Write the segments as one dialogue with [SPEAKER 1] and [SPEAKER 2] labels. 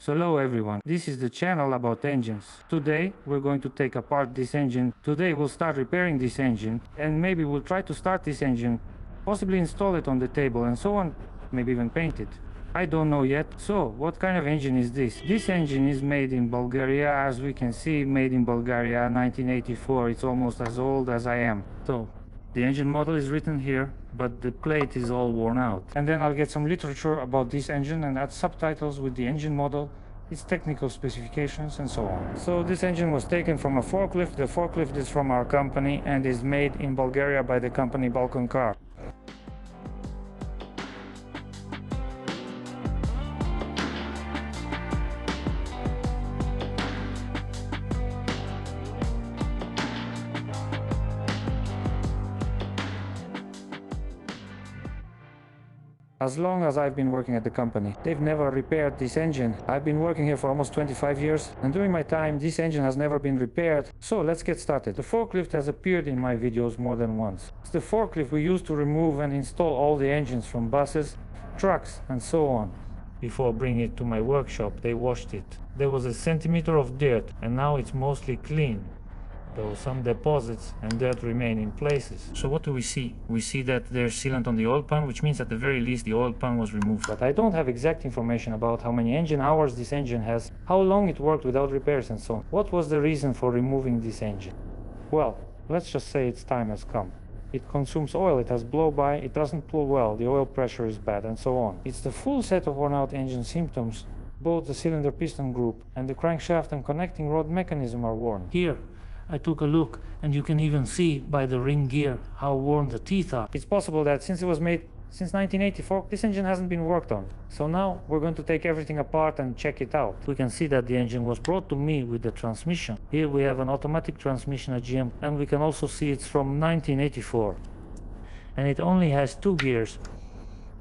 [SPEAKER 1] So hello everyone, this is the channel about engines. Today we're going to take apart this engine. Today we'll start repairing this engine and maybe we'll try to start this engine, possibly install it on the table and so on, maybe even paint it. I don't know yet. So what kind of engine is this? This engine is made in Bulgaria, as we can see, made in Bulgaria 1984. It's almost as old as I am. So the engine model is written here, but the plate is all worn out. And then I'll get some literature about this engine and add subtitles with the engine model, its technical specifications and so on. So this engine was taken from a forklift. The forklift is from our company and is made in Bulgaria by the company Balkan Car. As long as I've been working at the company, they've never repaired this engine. I've been working here for almost 25 years, and during my time, this engine has never been repaired. So let's get started. The forklift has appeared in my videos more than once. It's the forklift we used to remove and install all the engines from buses, trucks, and so on. Before bringing it to my workshop, they washed it. There was a centimeter of dirt, and now it's mostly clean, though some deposits and dirt remain in places. So what do we see? We see that there's sealant on the oil pan, which means at the very least the oil pan was removed. But I don't have exact information about how many engine hours this engine has, how long it worked without repairs and so on. What was the reason for removing this engine? Well, let's just say its time has come. It consumes oil, it has blow-by, it doesn't pull well, the oil pressure is bad and so on. It's the full set of worn-out engine symptoms. Both the cylinder piston group and the crankshaft and connecting rod mechanism are worn. Here, I took a look, and you can even see by the ring gear how worn the teeth are. It's possible that since it was made since 1984, this engine hasn't been worked on. So now we're going to take everything apart and check it out. We can see that the engine was brought to me with the transmission. Here we have an automatic transmission at GM, and we can also see it's from 1984. And it only has 2 gears,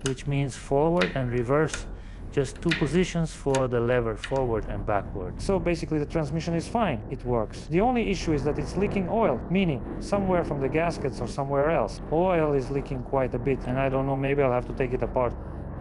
[SPEAKER 1] which means forward and reverse. Just 2 positions for the lever forward and backward. So basically the transmission is fine, it works. The only issue is that it's leaking oil, meaning somewhere from the gaskets or somewhere else. Oil is leaking quite a bit, and I don't know, maybe I'll have to take it apart.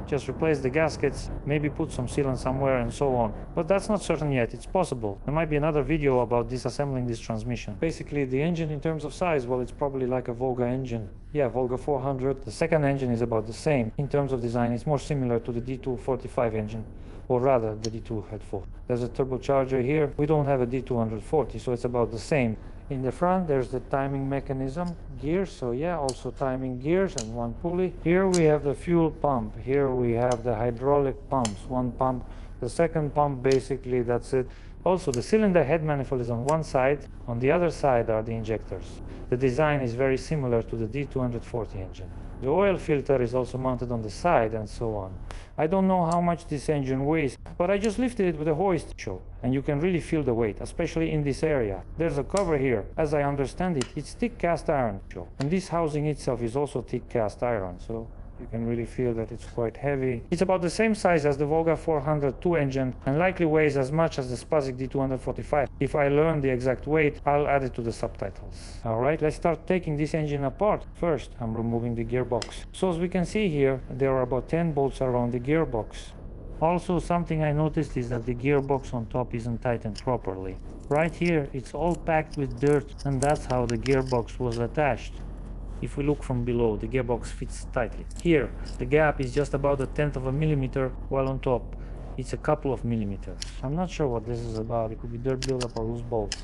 [SPEAKER 1] Just replace the gaskets, maybe put some sealant somewhere and so on. But that's not certain yet, it's possible. There might be another video about disassembling this transmission. Basically the engine in terms of size, well, it's probably like a Volga engine. Yeah, Volga 400. The second engine is about the same. In terms of design, it's more similar to the D245 engine. Or rather, the D2 had 4. There's a turbocharger here. We don't have a D240, so it's about the same. In the front, there's the timing mechanism, gears, so yeah, also timing gears and 1 pulley. Here we have the fuel pump. Here we have the hydraulic pumps, 1 pump. The second pump, basically, that's it. Also, the cylinder head manifold is on one side. On the other side are the injectors. The design is very similar to the D240 engine. The oil filter is also mounted on the side and so on. I don't know how much this engine weighs, but I just lifted it with a hoist show, and you can really feel the weight, especially in this area. There's a cover here. As I understand it, it's thick cast iron, and this housing itself is also thick cast iron, so you can really feel that it's quite heavy. It's about the same size as the Volga 402 engine and likely weighs as much as the Spazic D245. If I learn the exact weight, I'll add it to the subtitles. Alright, let's start taking this engine apart. First, I'm removing the gearbox. So as we can see here, there are about 10 bolts around the gearbox. Also, something I noticed is that the gearbox on top isn't tightened properly. Right here, it's all packed with dirt, and that's how the gearbox was attached. If we look from below, the gearbox fits tightly. Here, the gap is just about 1/10 of a millimeter, while on top, it's a couple of millimeters. I'm not sure what this is about. It could be dirt buildup or loose bolts.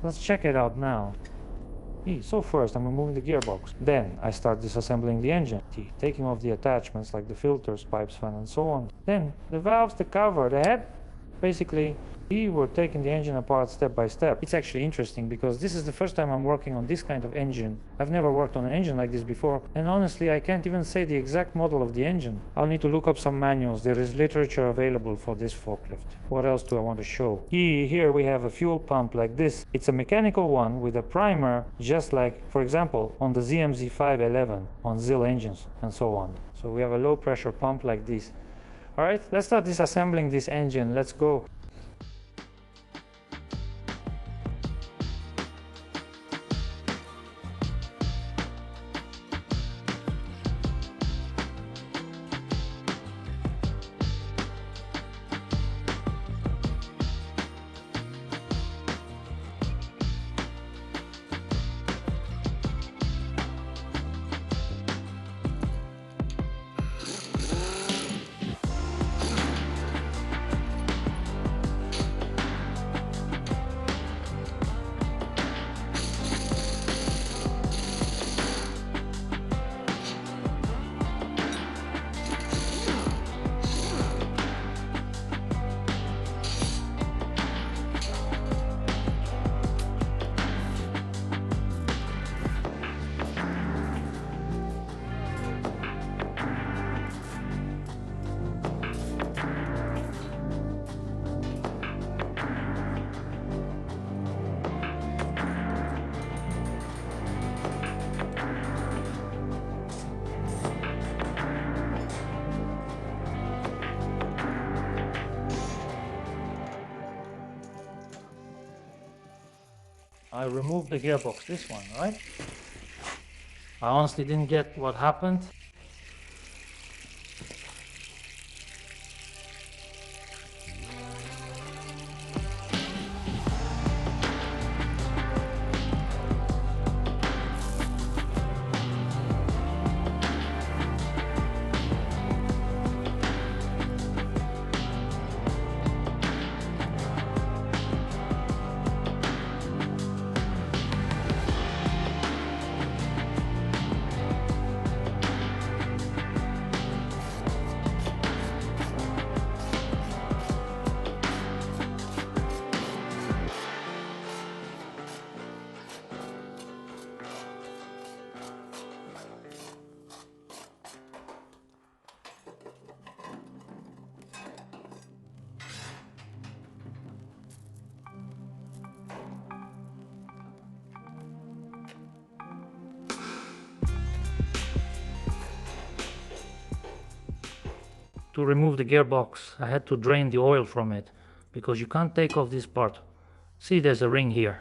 [SPEAKER 1] Let's check it out now. So first, I'm removing the gearbox. Then, I start disassembling the engine, taking off the attachments like the filters, pipes, fan, and so on. Then, the valves, the cover, the head. Basically, we're taking the engine apart step by step. It's actually interesting because this is the first time I'm working on this kind of engine. I've never worked on an engine like this before, and honestly I can't even say the exact model of the engine. I'll need to look up some manuals. There is literature available for this forklift. What else do I want to show? Here we have a fuel pump like this. It's a mechanical one with a primer, just like, for example, on the ZMZ 511 on ZIL engines and so on. So we have a low pressure pump like this. Alright, let's start disassembling this engine. Let's go.
[SPEAKER 2] I removed the gearbox, this one, right? I honestly didn't get what happened. To remove the gearbox, I had to drain the oil from it, because you can't take off this part. See, there's a ring here.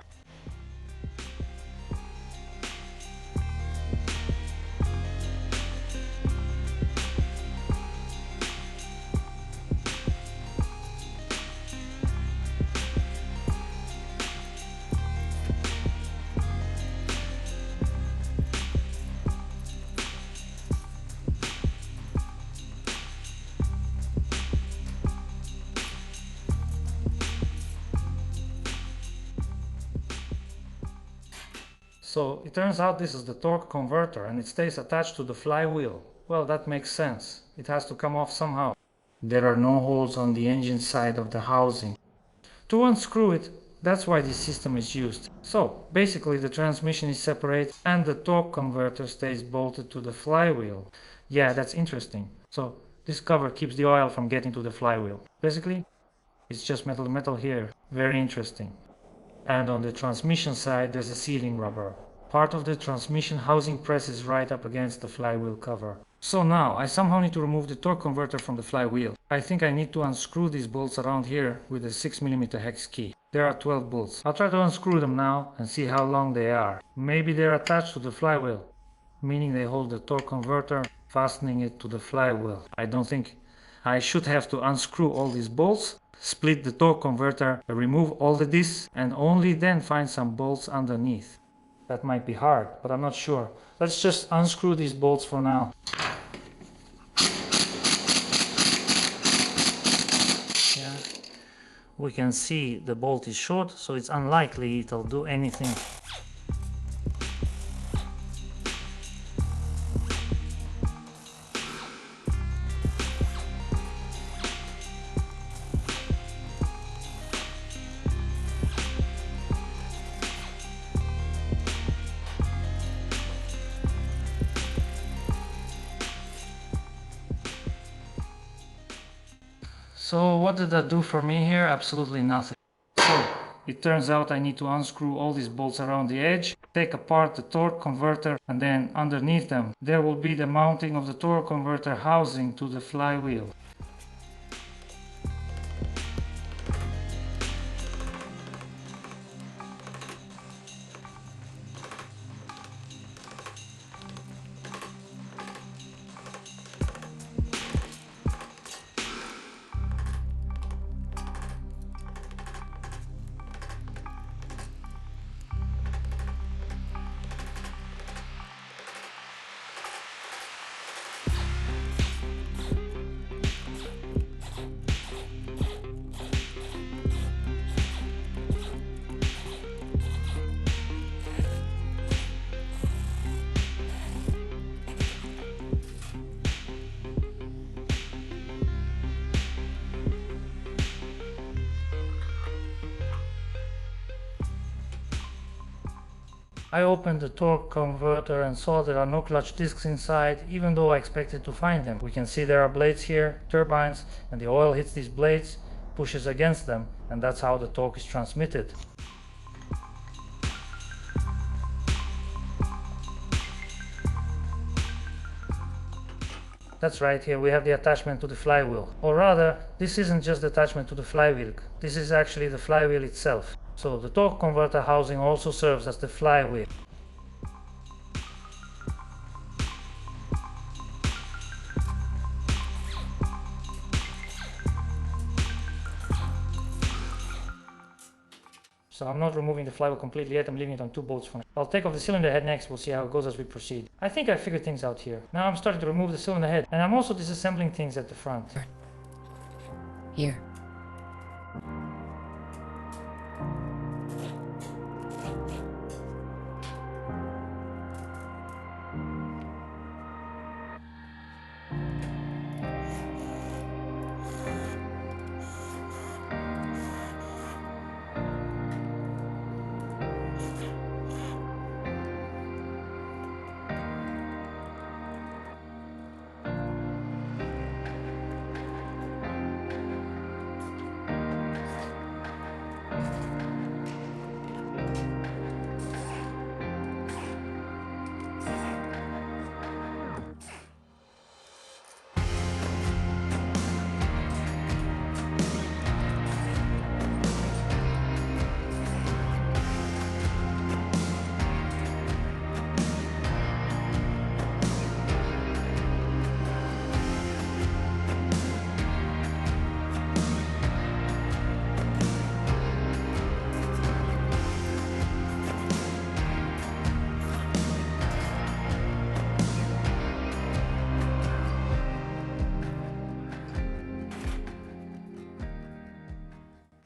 [SPEAKER 1] So it turns out this is the torque converter and it stays attached to the flywheel. Well, that makes sense. It has to come off somehow. There are no holes on the engine side of the housing. To unscrew it, that's why this system is used. So basically the transmission is separate and the torque converter stays bolted to the flywheel. Yeah, that's interesting. So this cover keeps the oil from getting to the flywheel. Basically, it's just metal to metal here. Very interesting. And on the transmission side there's a sealing rubber. Part of the transmission housing presses right up against the flywheel cover. So now I somehow need to remove the torque converter from the flywheel. I think I need to unscrew these bolts around here with a 6mm hex key. There are 12 bolts. I'll try to unscrew them now and see how long they are. Maybe they're attached to the flywheel, meaning they hold the torque converter, fastening it to the flywheel. I don't think I should have to unscrew all these bolts, split the torque converter, remove all the discs, and only then find some bolts underneath. That might be hard, but I'm not sure. Let's just unscrew these bolts for now. Yeah, we can see the bolt is short, so it's unlikely it'll do anything. So what did that do for me here? Absolutely nothing. So it turns out I need to unscrew all these bolts around the edge, take apart the torque converter, and then underneath them there will be the mounting of the torque converter housing to the flywheel. I opened the torque converter and saw there are no clutch discs inside, even though I expected to find them. We can see there are blades here, turbines, and the oil hits these blades, pushes against them, and that's how the torque is transmitted. That's right, here we have the attachment to the flywheel. Or rather, this isn't just the attachment to the flywheel, this is actually the flywheel itself.
[SPEAKER 2] So the torque converter housing also serves as the flywheel. So I'm not removing the flywheel completely yet, I'm leaving it on 2 bolts for now. I'll take off the cylinder head next, we'll see how it goes as we proceed. I think I figured things out here. Now I'm starting to remove the cylinder head, and I'm also disassembling things at the front.
[SPEAKER 3] Here.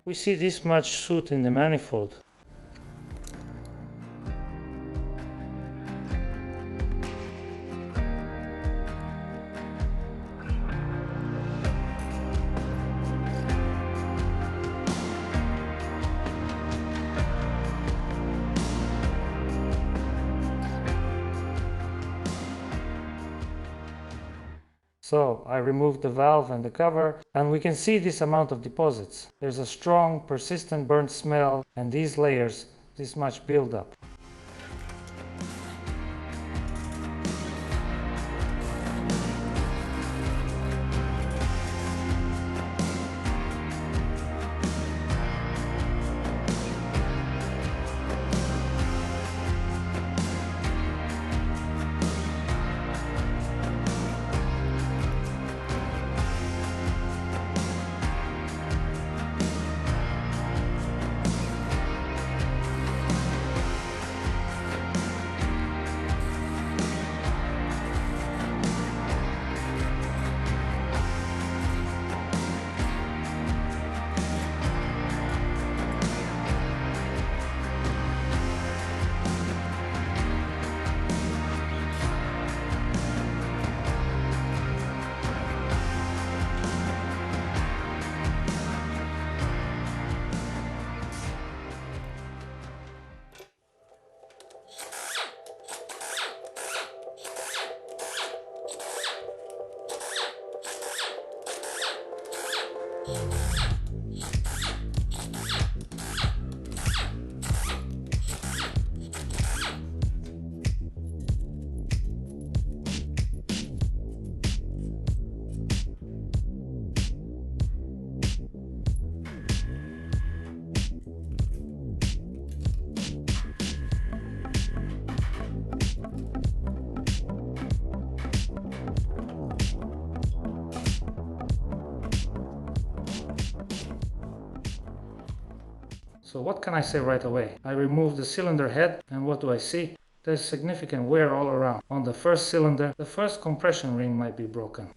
[SPEAKER 2] We see this much soot in the manifold. So I removed the valve and the cover, and we can see this amount of deposits. There's a strong, persistent burnt smell, and these layers, this much buildup. So what can I say right away? I removed the cylinder head, and what do I see? There's significant wear all around. On the first cylinder, the first compression ring might be broken.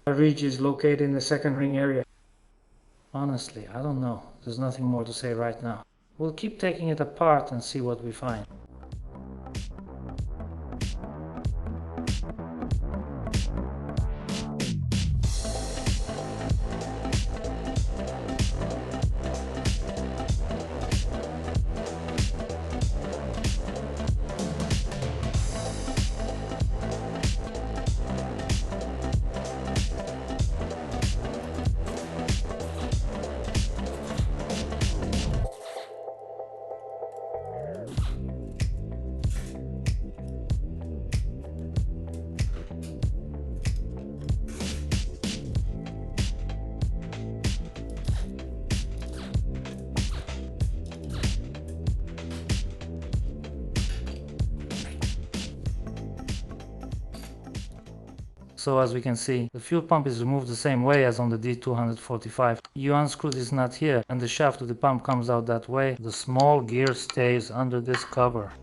[SPEAKER 2] A ridge is located in the second ring area. Honestly, I don't know. There's nothing more to say right now. We'll keep taking it apart and see what we find. So as we can see, the fuel pump is removed the same way as on the D245. You unscrew this nut here and the shaft of the pump comes out that way. The small gear stays under this cover.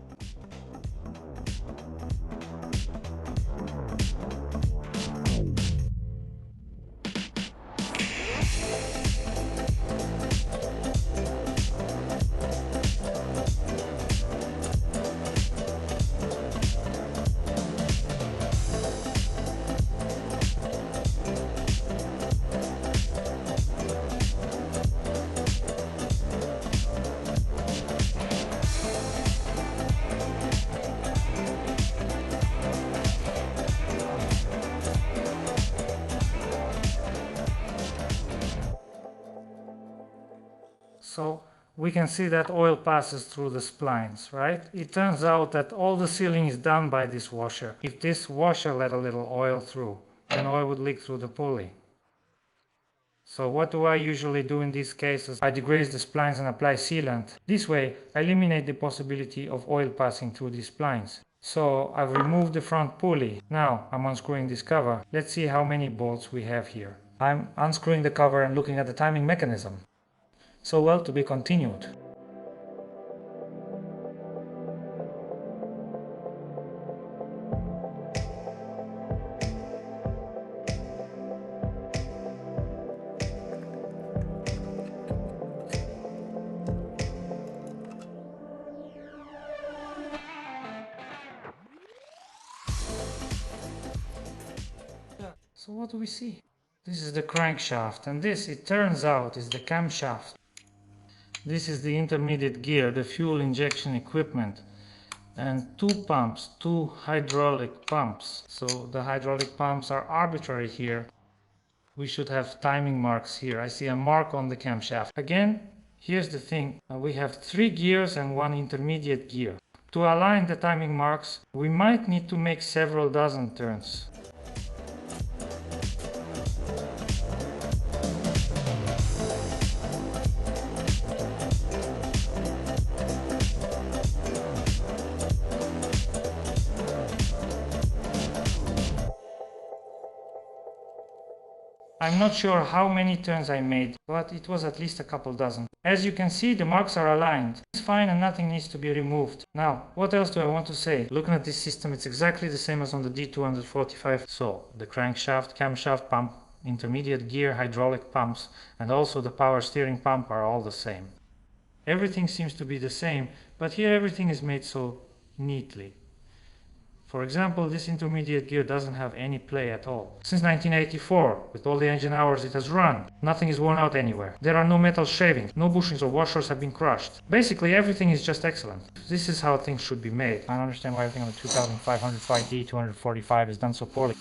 [SPEAKER 2] So we can see that oil passes through the splines, right? It turns out that all the sealing is done by this washer. If this washer let a little oil through, then oil would leak through the pulley. So what do I usually do in these cases? I degrease the splines and apply sealant. This way, I eliminate the possibility of oil passing through these splines. So I've removed the front pulley. Now I'm unscrewing this cover. Let's see how many bolts we have here. I'm unscrewing the cover and looking at the timing mechanism. So well, to be continued. So what do we see? This is the crankshaft, and this, it turns out, is the camshaft. This is the intermediate gear, the fuel injection equipment, and two pumps, two hydraulic pumps. So the hydraulic pumps are arbitrary here. We should have timing marks here. I see a mark on the camshaft. Again, here's the thing. We have 3 gears and 1 intermediate gear. To align the timing marks, we might need to make several dozen turns. I'm not sure how many turns I made, but it was at least a couple dozen. As you can see, the marks are aligned. It's fine and nothing needs to be removed. Now, what else do I want to say? Looking at this system, it's exactly the same as on the D245. So, the crankshaft, camshaft pump, intermediate gear, hydraulic pumps, and also the power steering pump are all the same. Everything seems to be the same, but here everything is made so neatly. For example, this intermediate gear doesn't have any play at all. Since 1984, with all the engine hours it has run, nothing is worn out anywhere. There are no metal shavings, no bushings or washers have been crushed. Basically, everything is just excellent. This is how things should be made. I don't understand why everything on the 2505 D245 is done so poorly.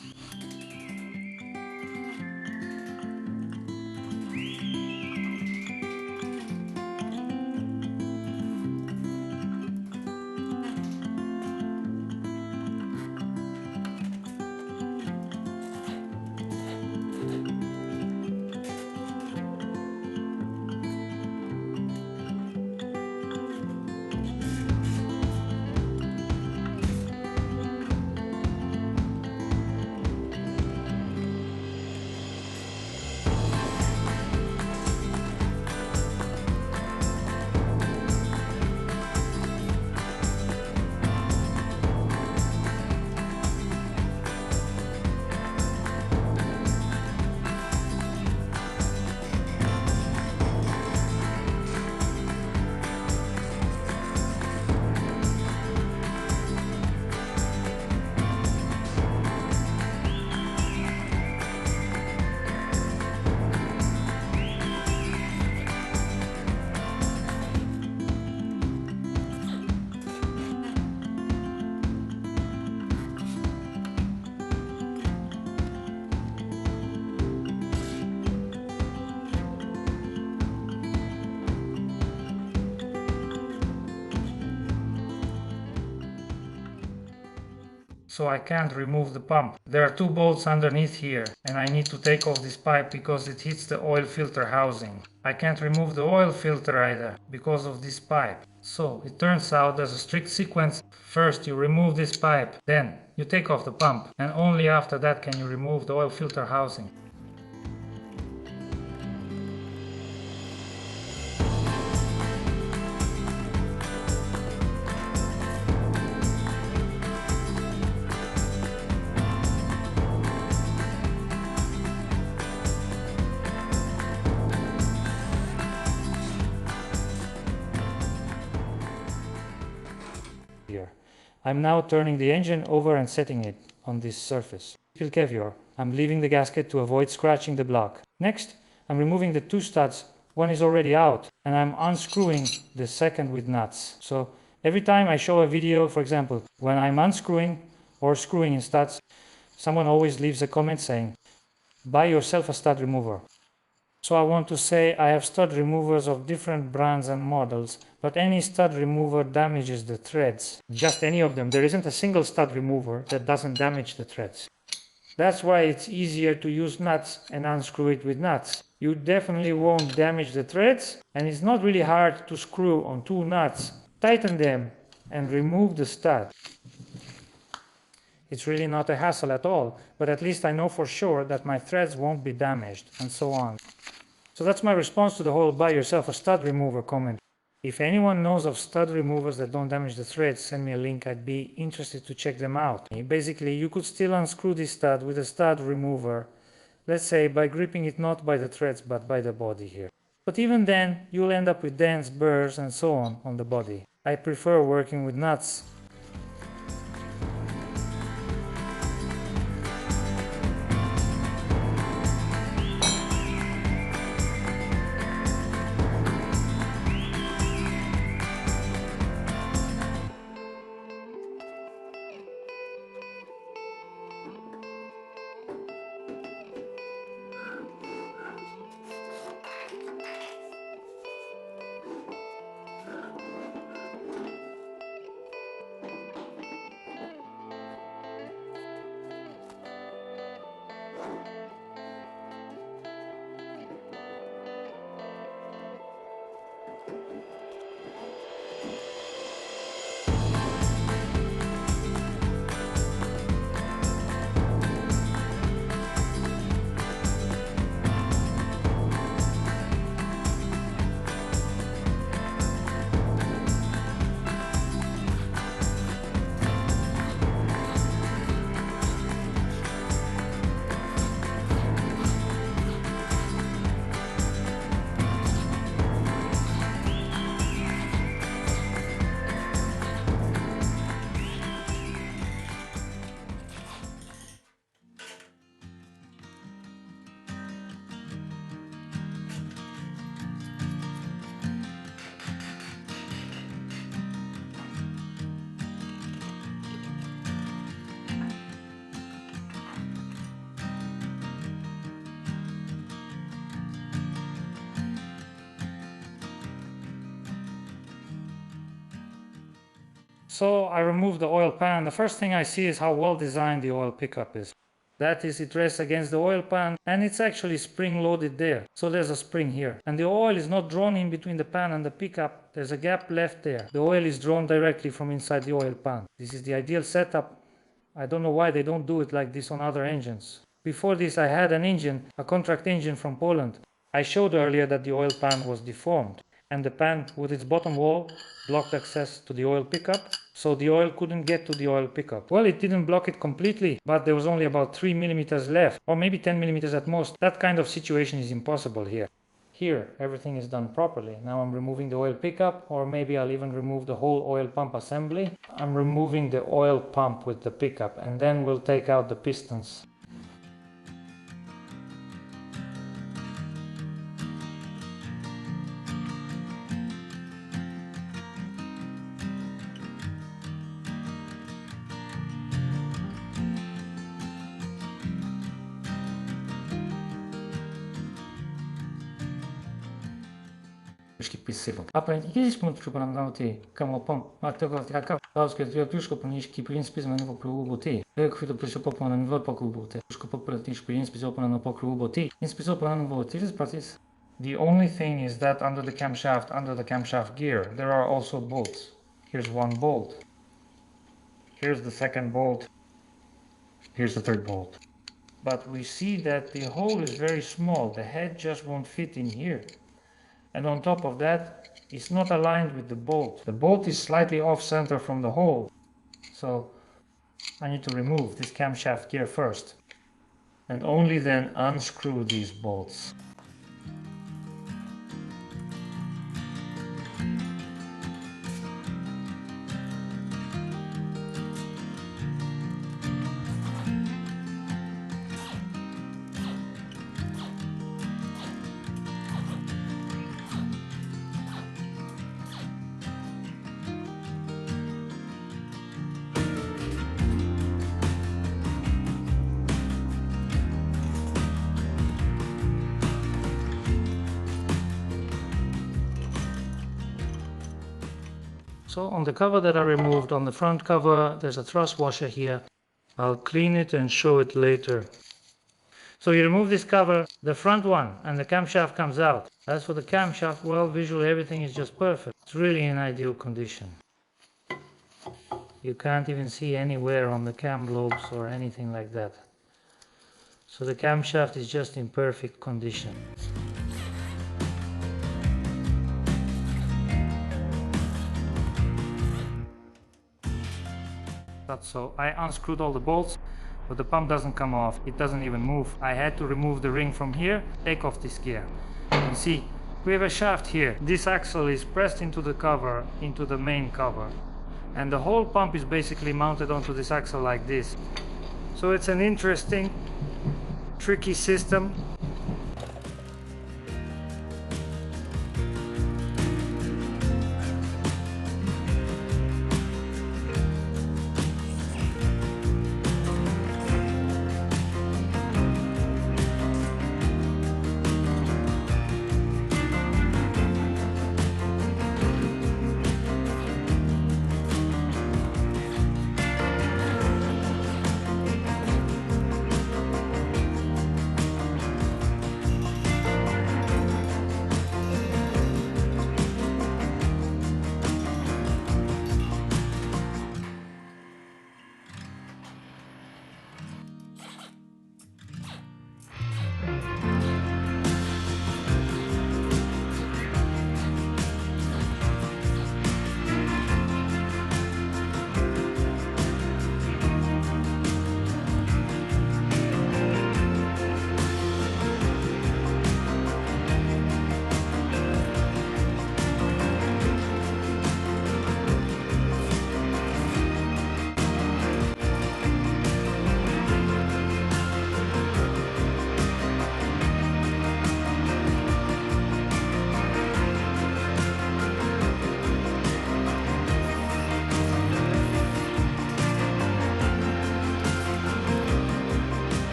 [SPEAKER 2] so I can't remove the pump. There are two bolts underneath here, and I need to take off this pipe because it hits the oil filter housing. I can't remove the oil filter either because of this pipe. So it turns out there's a strict sequence. First you remove this pipe, then you take off the pump, and only after that can you remove the oil filter housing.
[SPEAKER 1] Here. I'm now turning the engine over and setting it on this surface. Caviar. I'm leaving the gasket to avoid scratching the block. Next, I'm removing the two studs. One is already out, and I'm unscrewing the second with nuts. So every time I show a video, for example, when I'm unscrewing or screwing in studs, someone always leaves a comment saying, buy yourself a stud remover. So I want to say I have stud removers of different brands and models, but any stud remover damages the threads. Just any of them. There isn't a single stud remover that doesn't damage the threads. That's why it's easier to use nuts and unscrew it with nuts. You definitely won't damage the threads, and it's not really hard to screw on two nuts. Tighten them and remove the stud. It's really not a hassle at all, but at least I know for sure that my threads won't be damaged, and so on. So that's my response to the whole buy yourself a stud remover comment. If anyone knows of stud removers that don't damage the threads, send me a link. I'd be interested to check them out. Basically, you could still unscrew this stud with a stud remover, let's say by gripping it not by the threads but by the body here. But even then, you'll end up with dents, burrs, and so on the body. I prefer working with nuts. So I remove the oil pan. The first thing I see is how well designed the oil pickup is. That is, it rests against the oil pan, and it's actually spring loaded there. So there's a spring here. And the oil is not drawn in between the pan and the pickup. There's a gap left there. The oil is drawn directly from inside the oil pan. This is the ideal setup. I don't know why they don't do it like this on other engines. Before this I had an engine, a contract engine from Poland. I showed earlier that the oil pan was deformed, and the pan with its bottom wall blocked access to the oil pickup, so the oil couldn't get to the oil pickup. Well, it didn't block it completely, but there was only about 3 millimeters left, or maybe 10 millimeters at most. That kind of situation is impossible here. Here, everything is done properly. Now I'm removing the oil pickup, or maybe I'll even remove the whole oil pump assembly. I'm removing the oil pump with the pickup, and then we'll take out the pistons.
[SPEAKER 2] Писиво. Апред изисквам трупанати камопом, а така лаускет виотушко пранишки принципи на него прилуботи. Каквито пришопо на него покруботе. Шко попратиш принципи опана на покруботи. Инсписо пана на this practice. The only thing is that under the camshaft gear, there are also bolts. Here's one bolt. Here's the second bolt. Here's the third bolt. But we see that the hole is very small. The head just won't fit in here. And on top of that, it's not aligned with the bolt. The bolt is slightly off center from the hole. So I need to remove this camshaft gear first. And only then unscrew these bolts. So on the cover that I removed, on the front cover, there's a thrust washer here. I'll clean it and show it later. So you remove this cover, the front one, and the camshaft comes out. As for the camshaft, well, visually everything is just perfect. It's really in ideal condition. You can't even see any wear on the cam lobes or anything like that. So the camshaft is just in perfect condition. So I unscrewed all the bolts, but the pump doesn't come off. It doesn't even move. I had to remove the ring from here, take off this gear. You see, we have a shaft here. This axle is pressed into the cover, into the main cover. And the whole pump is basically mounted onto this axle like this. So it's an interesting, tricky system.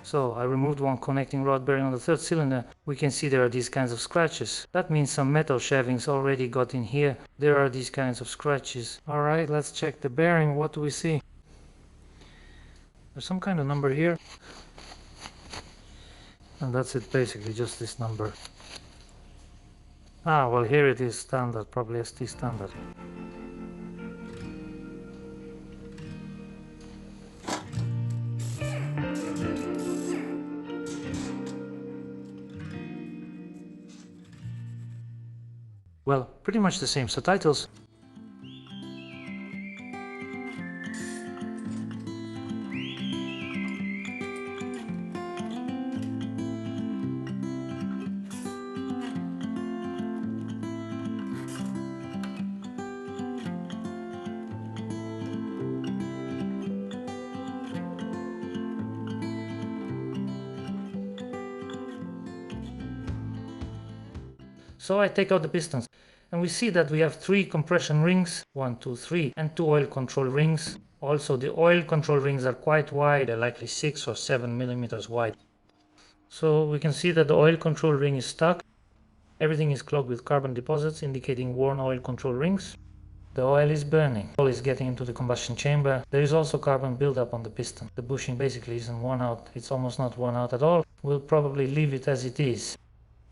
[SPEAKER 2] So I removed one connecting rod bearing on the third cylinder. We can see there are these kinds of scratches. That means some metal shavings already got in here. There are these kinds of scratches. Alright, let's check the bearing. What do we see? There's some kind of number here. And that's it, basically, just this number. Ah, well, here it is standard, probably ST standard. Well, pretty much the same subtitles. So I take out the pistons, and we see that we have 3 compression rings, 1, 2, 3, and 2 oil control rings. Also, the oil control rings are quite wide, they're likely 6 or 7 millimeters wide. So we can see that the oil control ring is stuck. Everything is clogged with carbon deposits indicating worn oil control rings. The oil is burning. Oil is getting into the combustion chamber. There is also carbon buildup on the piston. The bushing basically isn't worn out. It's almost not worn out at all. We'll probably leave it as it is.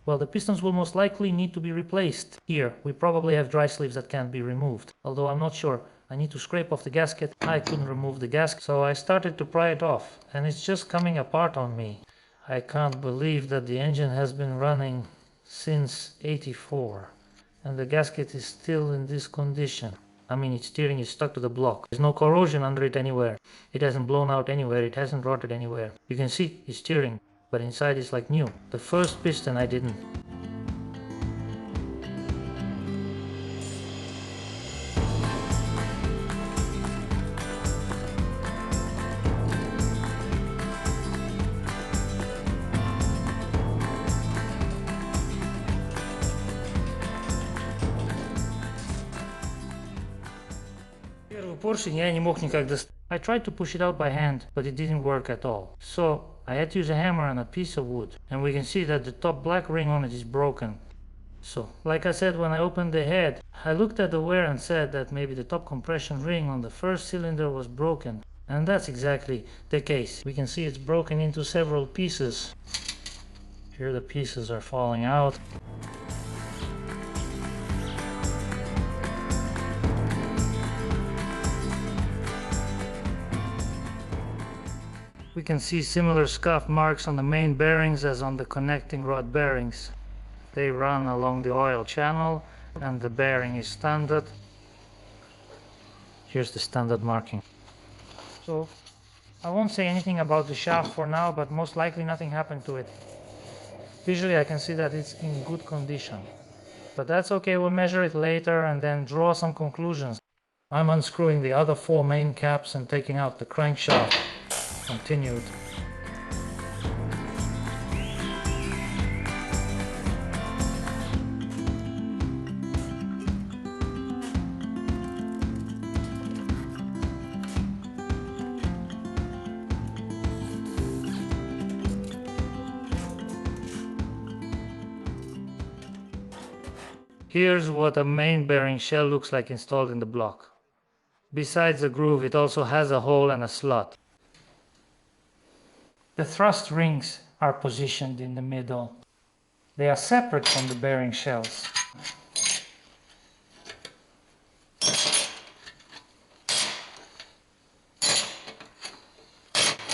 [SPEAKER 2] Well, the pistons will most likely need to be replaced. Here, we probably have dry sleeves that can't be removed. Although I'm not sure. I need to scrape off the gasket. I couldn't remove the gasket, so I started to pry it off. And it's just coming apart on me. I can't believe that the engine has been running since '84. And the gasket is still in this condition. I mean, its steering is stuck to the block. There's no corrosion under it anywhere. It hasn't blown out anywhere. It hasn't rotted anywhere. You can see it's steering, but inside it's like new. The first piston I didn't. Поршень я не мог никак достать. I tried to push it out by hand, but it didn't work at all. So I had to use a hammer and a piece of wood. And we can see that the top black ring on it is broken. So, like I said when I opened the head, I looked at the wear and said that maybe the top compression ring on the first cylinder was broken. And that's exactly the case. We can see it's broken into several pieces. Here the pieces are falling out. We can see similar scuff marks on the main bearings as on the connecting rod bearings. They run along the oil channel and the bearing is standard. Here's the standard marking. So I won't say anything about the shaft for now, but most likely nothing happened to it. Visually I can see that it's in good condition. But that's okay, we'll measure it later and then draw some conclusions. I'm unscrewing the other 4 main caps and taking out the crankshaft. Continued. Here's what a main bearing shell looks like installed in the block. Besides the groove, it also has a hole and a slot. The thrust rings are positioned in the middle. They are separate from the bearing shells.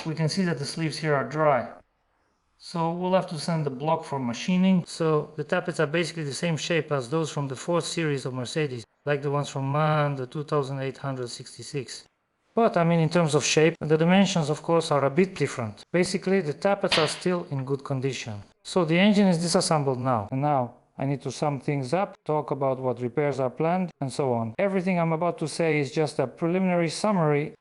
[SPEAKER 2] We can see that the sleeves here are dry. So we'll have to send the block for machining. So the tappets are basically the same shape as those from the 4th series of Mercedes, like the ones from MAN, the 2866. But I mean, in terms of shape, the dimensions of course are a bit different. Basically the tappets are still in good condition. So the engine is disassembled now. And now I need to sum things up, talk about what repairs are planned, and so on. Everything I'm about to say is just a preliminary summary,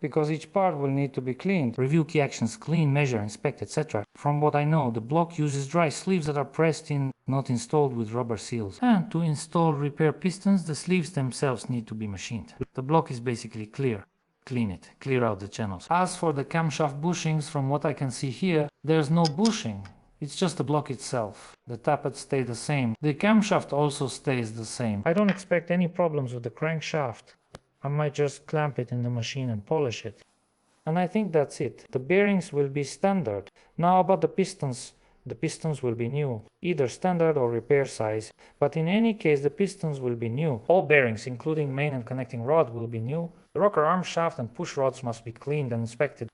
[SPEAKER 2] because each part will need to be cleaned. Review key actions, clean, measure, inspect, etc. From what I know, the block uses dry sleeves that are pressed in, not installed with rubber seals. And to install repair pistons, the sleeves themselves need to be machined. The block is basically clear. Clean it, clear out the channels. As for the camshaft bushings, from what I can see here, there's no bushing. It's just the block itself. The tappets stay the same. The camshaft also stays the same. I don't expect any problems with the crankshaft. I might just clamp it in the machine and polish it. And I think that's it. The bearings will be standard. Now about the pistons will be new, either standard or repair size. But in any case, the pistons will be new. All bearings, including main and connecting rod, will be new. The rocker arm shaft and push rods must be cleaned and inspected.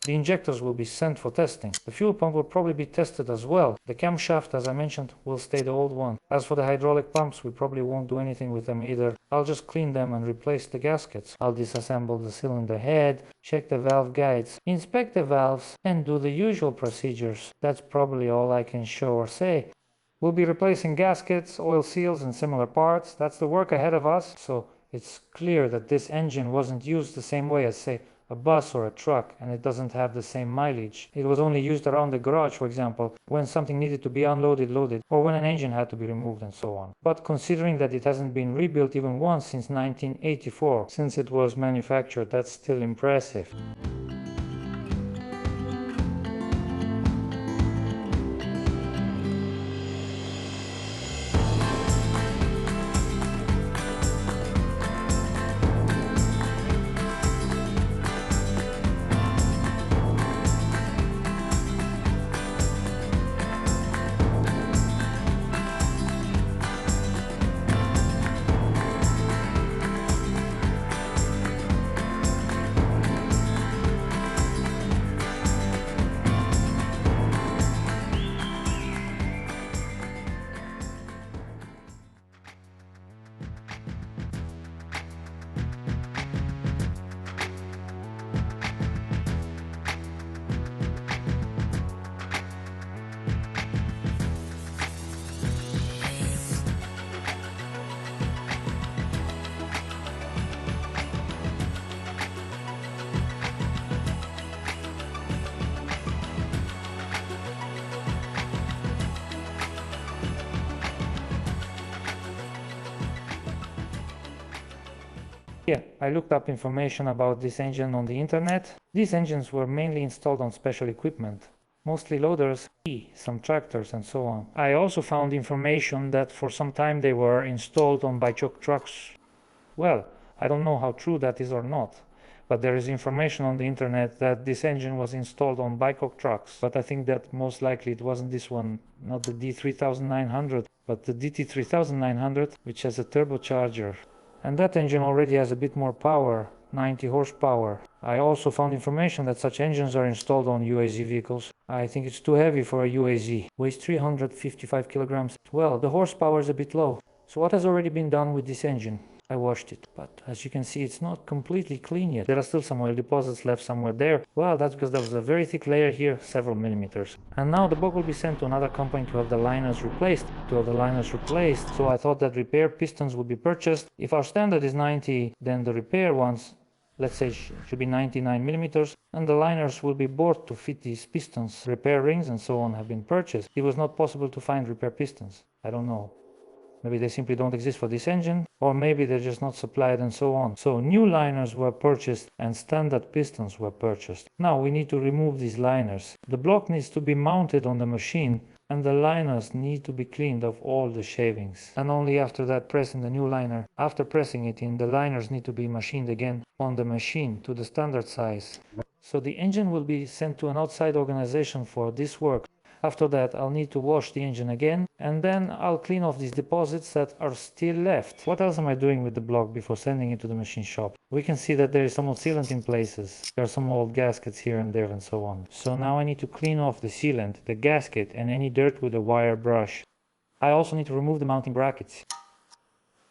[SPEAKER 2] The injectors will be sent for testing. The fuel pump will probably be tested as well. The camshaft, as I mentioned, will stay the old one. As for the hydraulic pumps, we probably won't do anything with them either. I'll just clean them and replace the gaskets. I'll disassemble the cylinder head, check the valve guides, inspect the valves, and do the usual procedures. That's probably all I can show or say. We'll be replacing gaskets, oil seals, and similar parts. That's the work ahead of us, so it's clear that this engine wasn't used the same way as, say, a bus or a truck, and it doesn't have the same mileage. It was only used around the garage, for example, when something needed to be unloaded, loaded, or when an engine had to be removed and so on. But considering that it hasn't been rebuilt even once since 1984, since it was manufactured, that's still impressive.
[SPEAKER 1] Yeah, I looked up information about this engine on the internet. These engines were mainly installed on special equipment, mostly loaders, some tractors and so on. I also found information that for some time they were installed on bike trucks. Well, I don't know how true that is or not, but there is information on the internet that this engine was installed on bike trucks. But I think that most likely it wasn't this one, not the D3900, but the DT3900, which has a turbocharger. And that engine already has a bit more power, 90 horsepower. I also found information that such engines are installed on UAZ vehicles. I think it's too heavy for a UAZ. Weighs 355 kilograms. Well, the horsepower is a bit low. So what has already been done with this engine? I washed it, but as you can see, it's not completely clean yet. There are still some oil deposits left somewhere there. Well, that's because there was a very thick layer here, several millimeters. And now the block will be sent to another company to have the liners replaced. So I thought that repair pistons would be purchased. If our standard is 90, then the repair ones, let's say, should be 99 millimeters, and the liners will be bought to fit these pistons. Repair rings and so on have been purchased. It was not possible to find repair pistons. I don't know. Maybe they simply don't exist for this engine, or maybe they're just not supplied and so on. So new liners were purchased and standard pistons were purchased. Now we need to remove these liners. The block needs to be mounted on the machine and the liners need to be cleaned of all the shavings. And only after that press in the new liner. After pressing it in, the liners need to be machined again on the machine to the standard size. So the engine will be sent to an outside organization for this work. After that, I'll need to wash the engine again, and then I'll clean off these deposits that are still left. What else am I doing with the block before sending it to the machine shop? We can see that there is some old sealant in places. There are some old gaskets here and there and so on. So now I need to clean off the sealant, the gasket, and any dirt with a wire brush. I also need to remove the mounting brackets.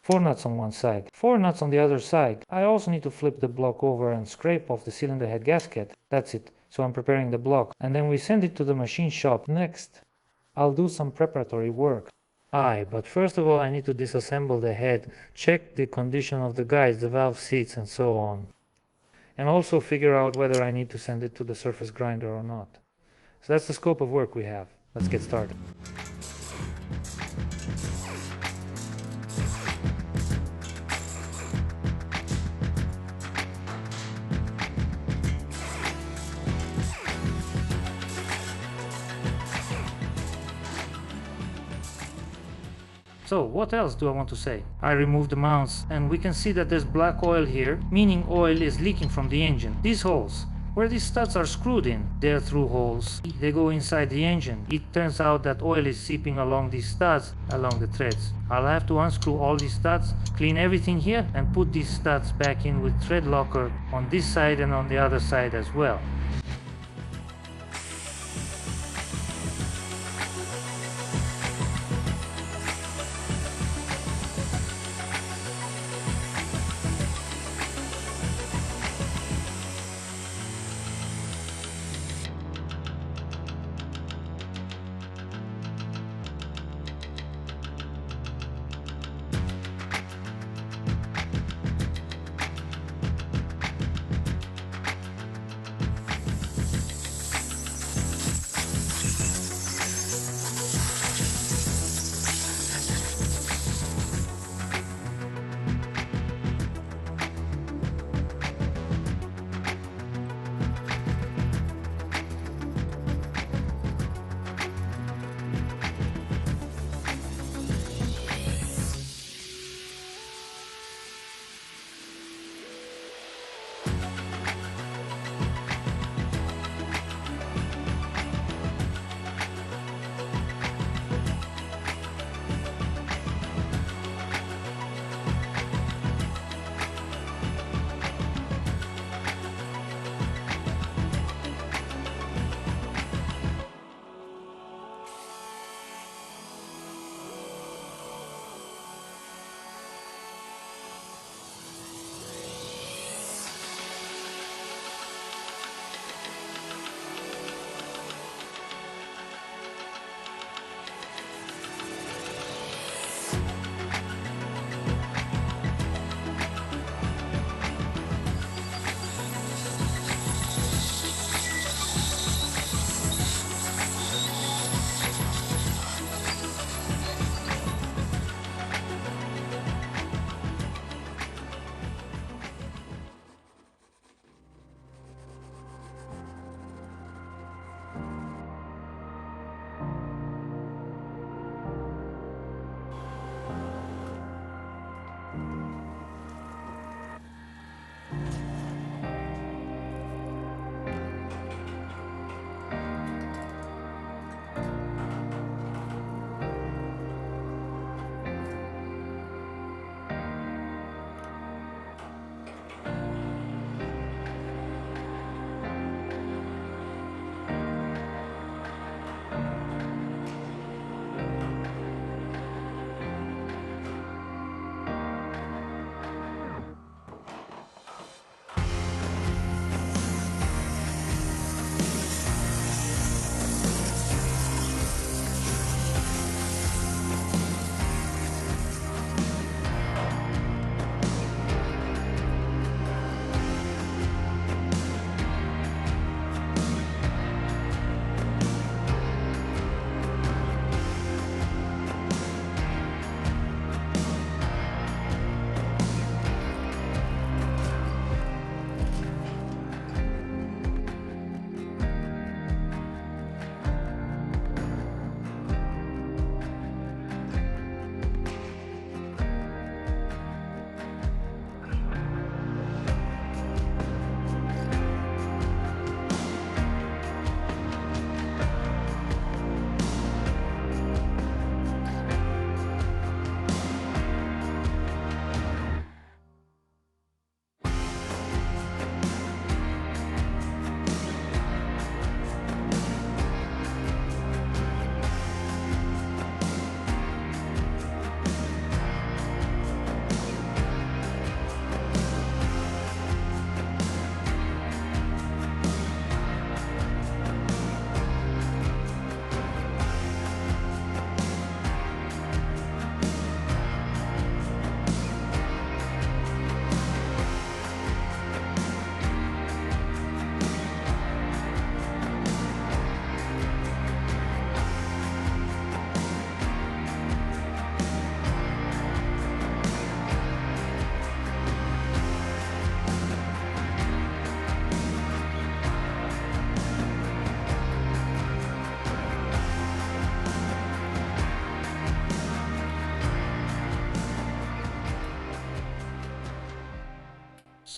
[SPEAKER 1] 4 nuts on one side, 4 nuts on the other side. I also need to flip the block over and scrape off the cylinder head gasket. That's it. So I'm preparing the block, and then we send it to the machine shop. Next, I'll do some preparatory work. But first of all I need to disassemble the head, check the condition of the guides, the valve seats and so on. And also figure out whether I need to send it to the surface grinder or not. So that's the scope of work we have. Let's get started. So what else do I want to say? I removed the mounts and we can see that there's black oil here, meaning oil is leaking from the engine. These holes, where these studs are screwed in, they're through holes. They go inside the engine. It turns out that oil is seeping along these studs, along the threads. I'll have to unscrew all these studs, clean everything here and put these studs back in with thread locker on this side and on the other side as well.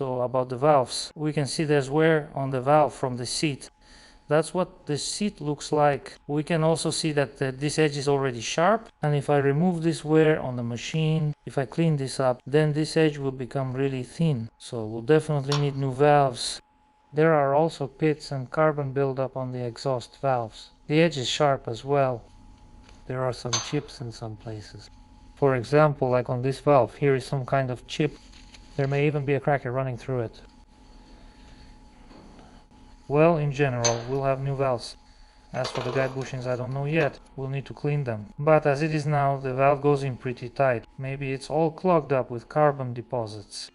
[SPEAKER 2] So about the valves, we can see there's wear on the valve from the seat. That's what the seat looks like. We can also see that this edge is already sharp, and if I remove this wear on the machine, if I clean this up, then this edge will become really thin. So we'll definitely need new valves. There are also pits and carbon buildup on the exhaust valves. The edge is sharp as well. There are some chips in some places. For example, like on this valve, here is some kind of chip. There may even be a cracker running through it. Well, in general, we'll have new valves. As for the guide bushings, I don't know yet. We'll need to clean them. But as it is now, the valve goes in pretty tight. Maybe it's all clogged up with carbon deposits.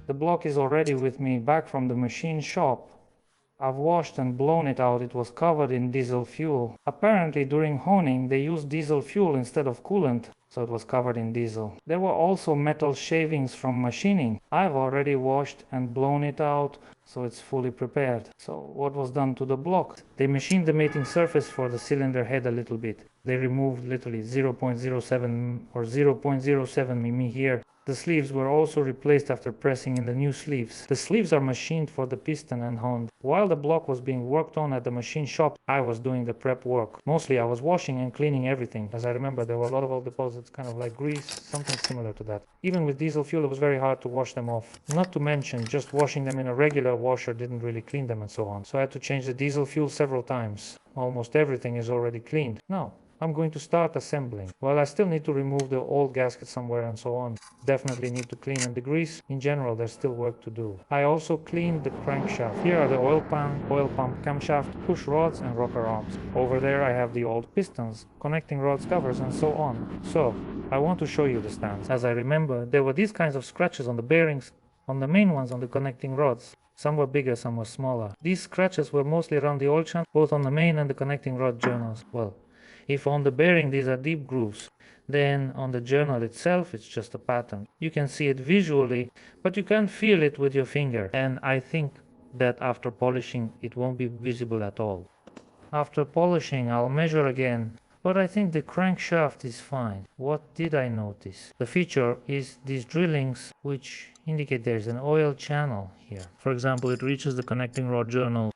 [SPEAKER 2] The block is already with me back from the machine shop. I've washed and blown it out. It was covered in diesel fuel. Apparently during honing they used diesel fuel instead of coolant, so it was covered in diesel. There were also metal shavings from machining. I've already washed and blown it out, so it's fully prepared. So what was done to the block? They machined the mating surface for the cylinder head a little bit. They removed literally 0.07 or 0.07 mm here. The sleeves were also replaced after pressing in the new sleeves. The sleeves are machined for the piston and honed. While the block was being worked on at the machine shop, I was doing the prep work. Mostly I was washing and cleaning everything. As I remember, there were a lot of old deposits, kind of like grease, something similar to that. Even with diesel fuel, it was very hard to wash them off. Not to mention, just washing them in a regular washer didn't really clean them and so on. So I had to change the diesel fuel several times. Almost everything is already cleaned. Now, I'm going to start assembling. Well, I still need to remove the old gasket somewhere and so on. Definitely need to clean and degrease. In general, there's still work to do. I also cleaned the crankshaft. Here are the oil pump camshaft, push rods and rocker arms. Over there I have the old pistons, connecting rods, covers and so on. So, I want to show you the stands. As I remember, there were these kinds of scratches on the bearings, on the main ones on the connecting rods. Some were bigger, some were smaller. These scratches were mostly around the oil channel, both on the main and the connecting rod journals. Well, if on the bearing these are deep grooves, then on the journal itself it's just a pattern. You can see it visually, but you can't feel it with your finger. And I think that after polishing it won't be visible at all. After polishing I'll measure again, but I think the crankshaft is fine. What did I notice? The feature is these drillings which indicate there's an oil channel here. For example, it reaches the connecting rod journal.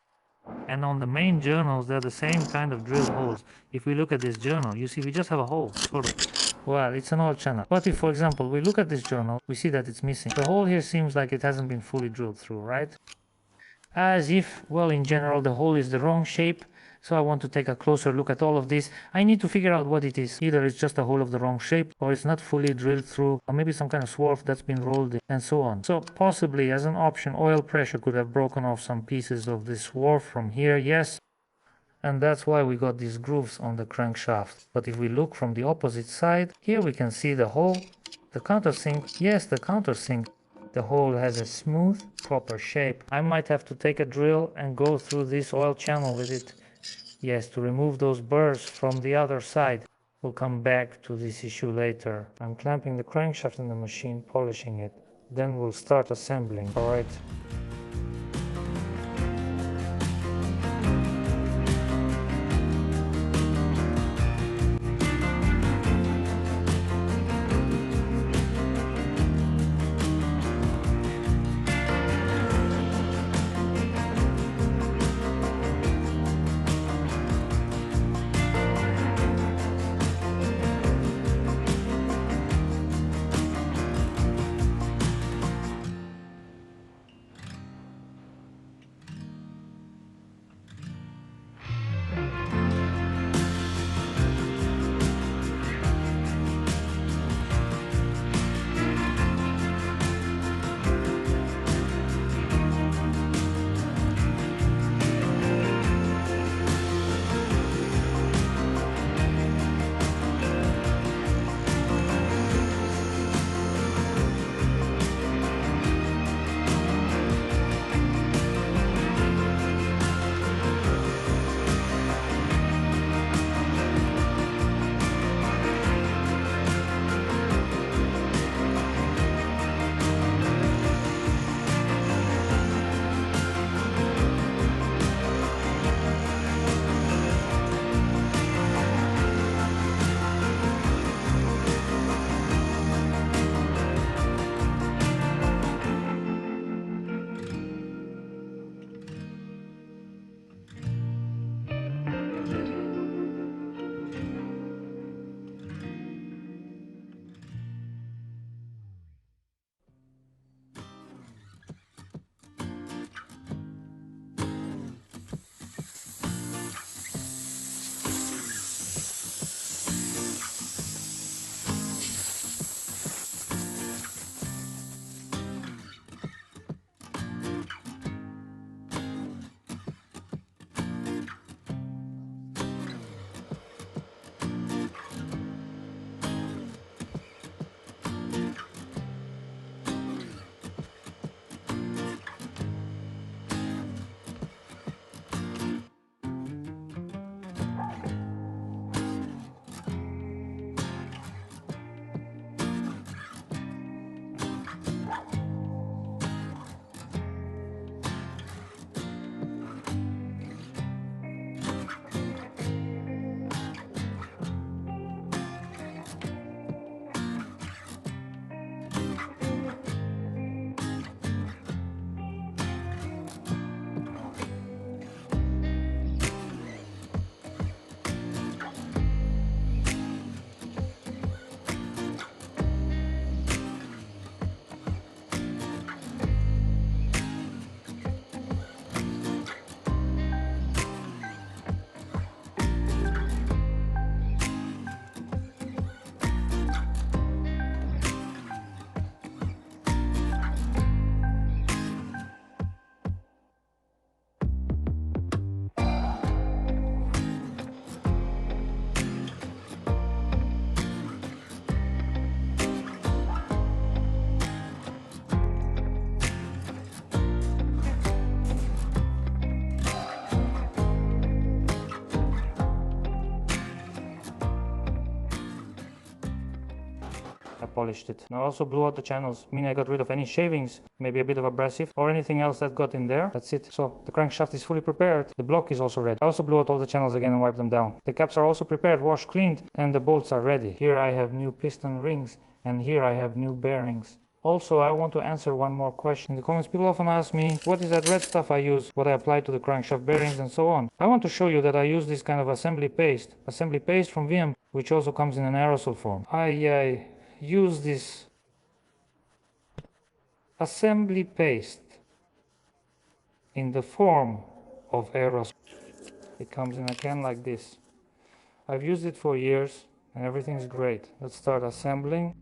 [SPEAKER 2] And on the main journals, they're the same kind of drill holes. If we look at this journal, you see we just have a hole, sort of. Well, it's an oil channel. But if, for example, we look at this journal, we see that it's missing. The hole here seems like it hasn't been fully drilled through, right? As if, well, in general, the hole is the wrong shape. So I want to take a closer look at all of this. I need to figure out what it is. Either it's just a hole of the wrong shape, or it's not fully drilled through, or maybe some kind of swarf that's been rolled in, and so on. So possibly, as an option, oil pressure could have broken off some pieces of this swarf from here, yes. And that's why we got these grooves on the crankshaft. But if we look from the opposite side, here we can see the hole, the countersink. Yes, the countersink. the hole has a smooth, proper shape. I might have to take a drill and go through this oil channel with it. Yes, to remove those burrs from the other side. We'll come back to this issue later. I'm clamping the crankshaft in the machine, polishing it. Then we'll start assembling, alright? Polished it. And I also blew out the channels, meaning I got rid of any shavings, maybe a bit of abrasive or anything else that got in there. That's it. So the crankshaft is fully prepared. The block is also ready. I also blew out all the channels again and wiped them down. The caps are also prepared, washed, cleaned, and the bolts are ready. Here I have new piston rings, and here I have new bearings. Also, I want to answer one more question. In the comments, people often ask me, what is that red stuff I use, what I apply to the crankshaft bearings and so on. I want to show you that I use this kind of assembly paste from VM, which also comes in an aerosol form. I use this assembly paste in the form of aerosol. It comes in a can like this. I've used it for years and everything's great. Let's start assembling.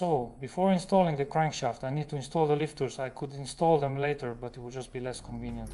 [SPEAKER 2] So, before installing the crankshaft, I need to install the lifters. I could install them later, but it would just be less convenient.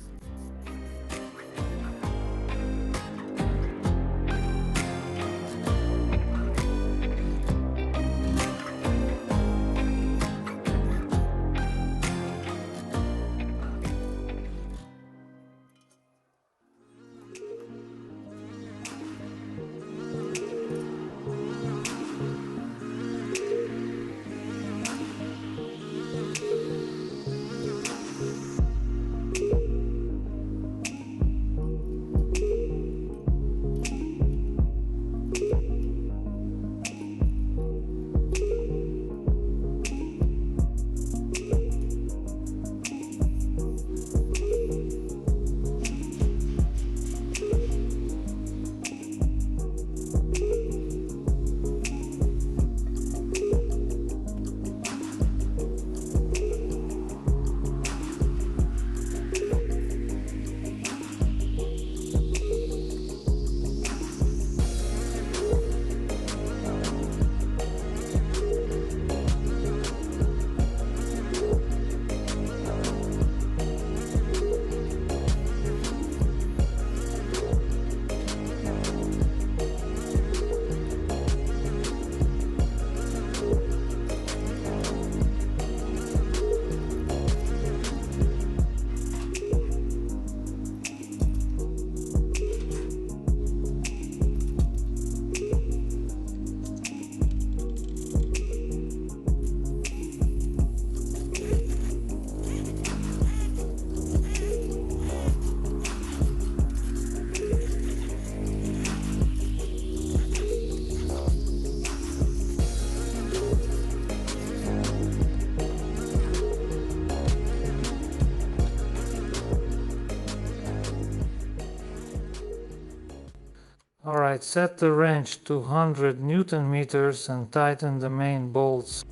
[SPEAKER 2] Alright, set the wrench to 100 Newton meters and tighten the main bolts.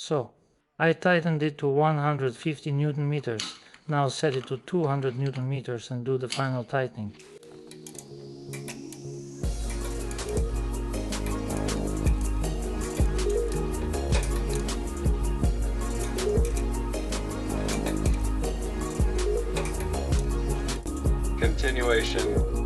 [SPEAKER 2] So, I tightened it to 150 Newton meters. Now set it to 200 Newton meters and do the final tightening.
[SPEAKER 4] Continuation.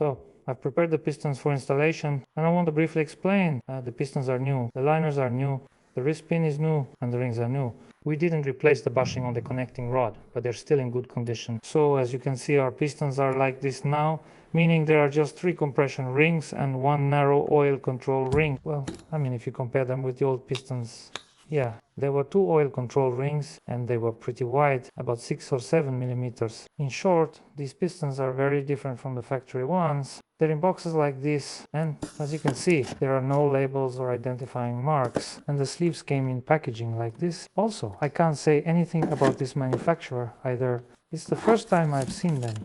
[SPEAKER 2] So I've prepared the pistons for installation, and I want to briefly explain. The pistons are new, the liners are new, the wrist pin is new, and the rings are new. We didn't replace the bushing on the connecting rod, but they're still in good condition. So as you can see, our pistons are like this now, meaning there are just 3 compression rings and 1 narrow oil control ring. Well, I mean, if you compare them with the old pistons, yeah, there were 2 oil control rings and they were pretty wide, about 6 or 7 millimeters. In short, these pistons are very different from the factory ones. They're in boxes like this, and as you can see, there are no labels or identifying marks, and the sleeves came in packaging like this. Also, I can't say anything about this manufacturer either. It's the first time I've seen them.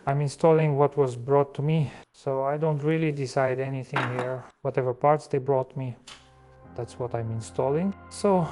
[SPEAKER 2] I'm installing what was brought to me, so I don't really decide anything here. Whatever parts they brought me, that's what I'm installing. So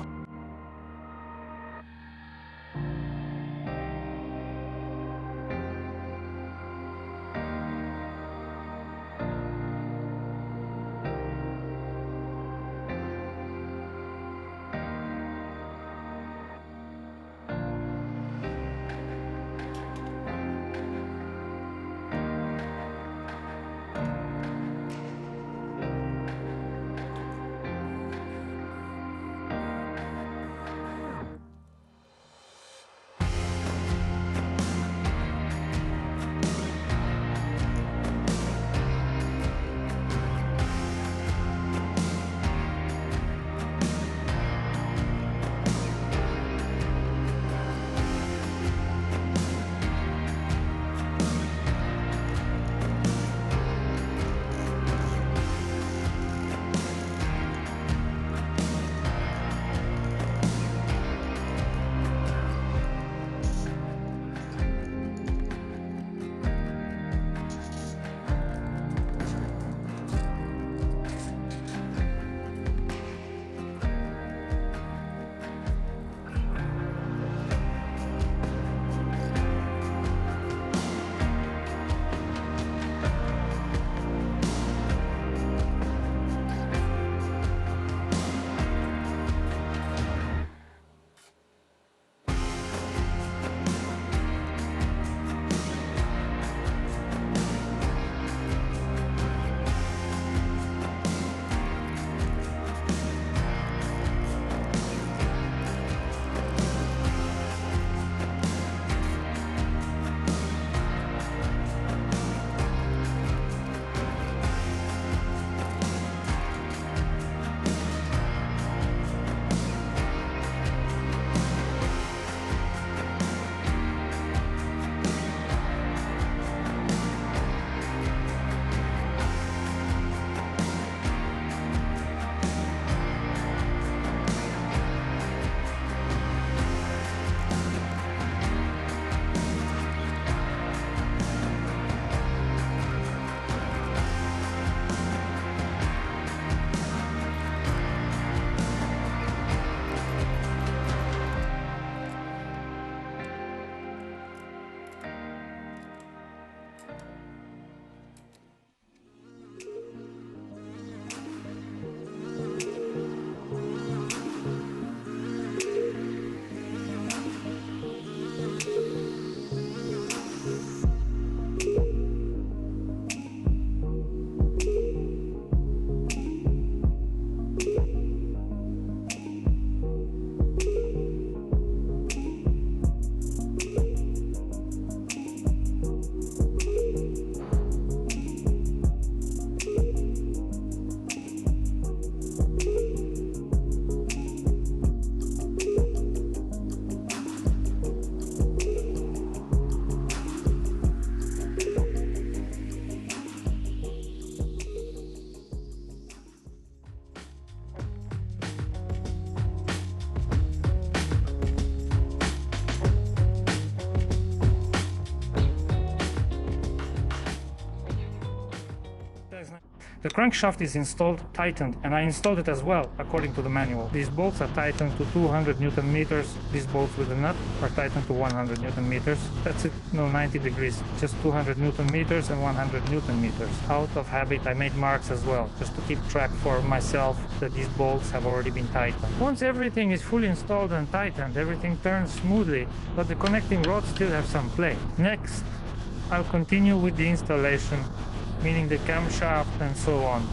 [SPEAKER 2] the crankshaft is installed, tightened, and I installed it as well, according to the manual. These bolts are tightened to 200 Newton meters. These bolts with the nut are tightened to 100 Newton meters. That's it, no 90 degrees, just 200 Newton meters and 100 Newton meters. Out of habit, I made marks as well, just to keep track for myself that these bolts have already been tightened. Once everything is fully installed and tightened, everything turns smoothly, but the connecting rods still have some play. Next, I'll continue with the installation meaning the camshaft and so on.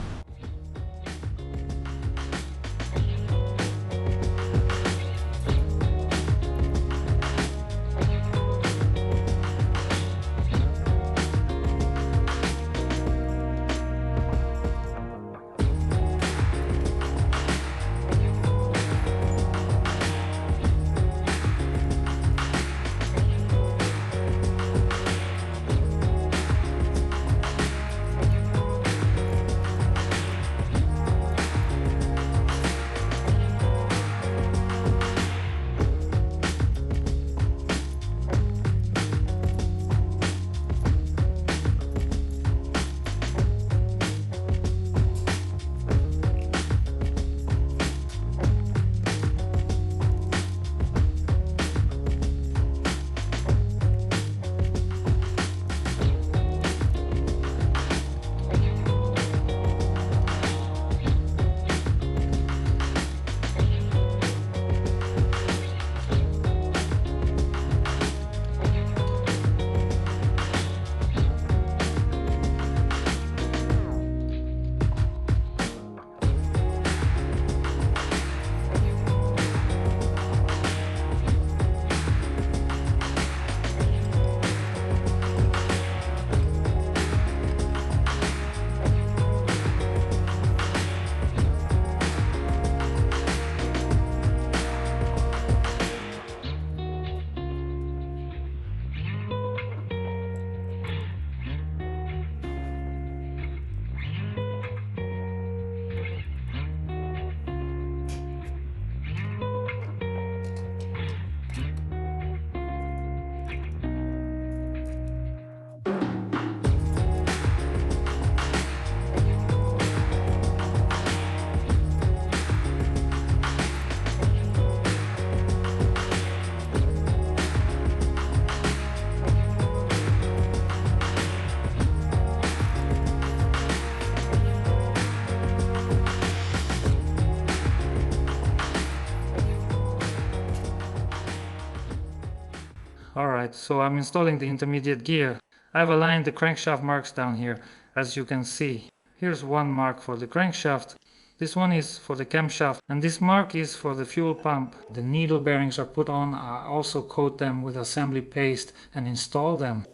[SPEAKER 2] Alright, so I'm installing the intermediate gear. I've aligned the crankshaft marks down here, as you can see. Here's one mark for the crankshaft, this one is for the camshaft, and this mark is for the fuel pump. The needle bearings are put on, I also coat them with assembly paste and install them.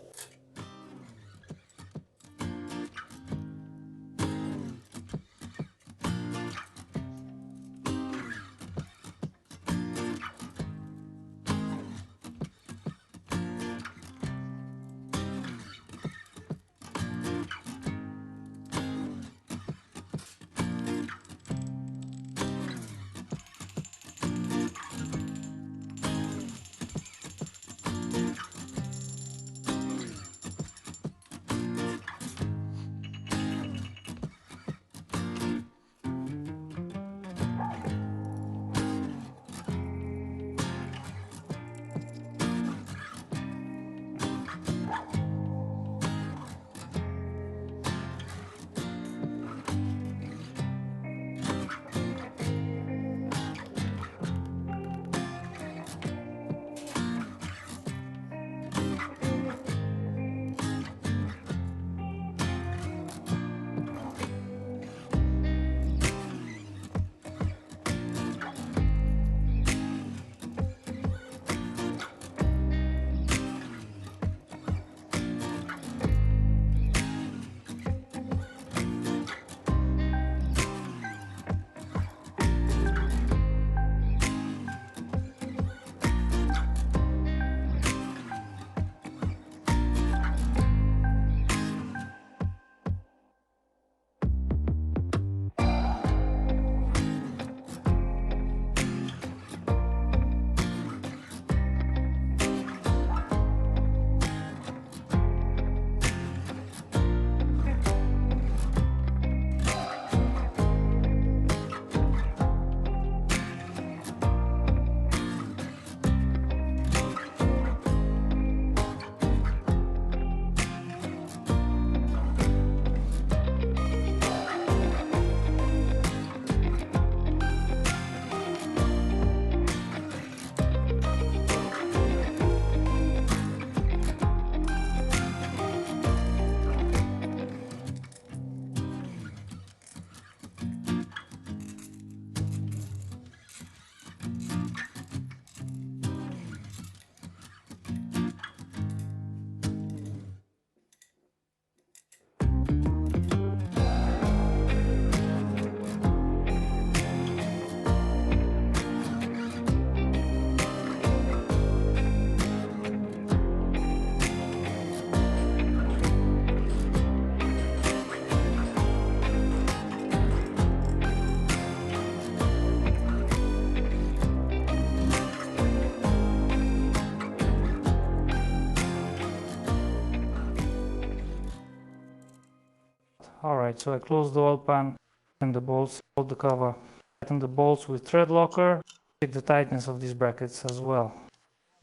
[SPEAKER 2] Alright, so I close the oil pan and the bolts, hold the cover, tighten the bolts with thread locker, check the tightness of these brackets as well.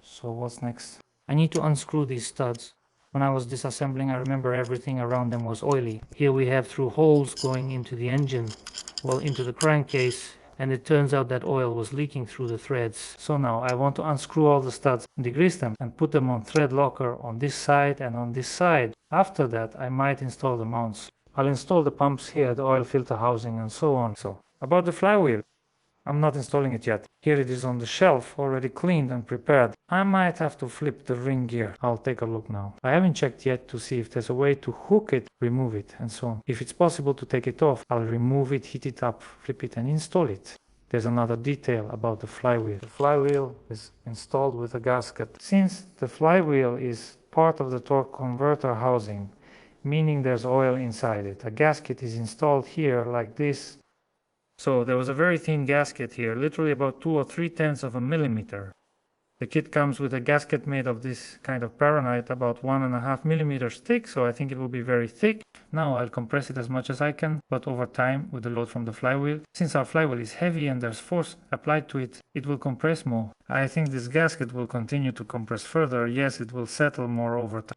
[SPEAKER 2] So what's next? I need to unscrew these studs. When I was disassembling, I remember everything around them was oily. Here we have through holes going into the engine, well, into the crankcase, and it turns out that oil was leaking through the threads. So now I want to unscrew all the studs, degrease them, and put them on thread locker on this side and on this side. After that, I might install the mounts. I'll install the pumps here, the oil filter housing, and so on. So, about the flywheel. I'm not installing it yet. Here it is on the shelf, already cleaned and prepared. I might have to flip the ring gear. I'll take a look now. I haven't checked yet to see if there's a way to hook it, remove it, and so on. If it's possible to take it off, I'll remove it, heat it up, flip it, and install it. There's another detail about the flywheel. The flywheel is installed with a gasket. Since the flywheel is part of the torque converter housing, meaning there's oil inside it, a gasket is installed here like this. So there was a very thin gasket here, literally about 2 or 3/10 of a millimeter. The kit comes with a gasket made of this kind of paranite, about 1.5 millimeters thick, so I think it will be very thick. Now I'll compress it as much as I can, but over time, with the load from the flywheel, since our flywheel is heavy and there's force applied to it, it will compress more. I think this gasket will continue to compress further. Yes, it will settle more over time.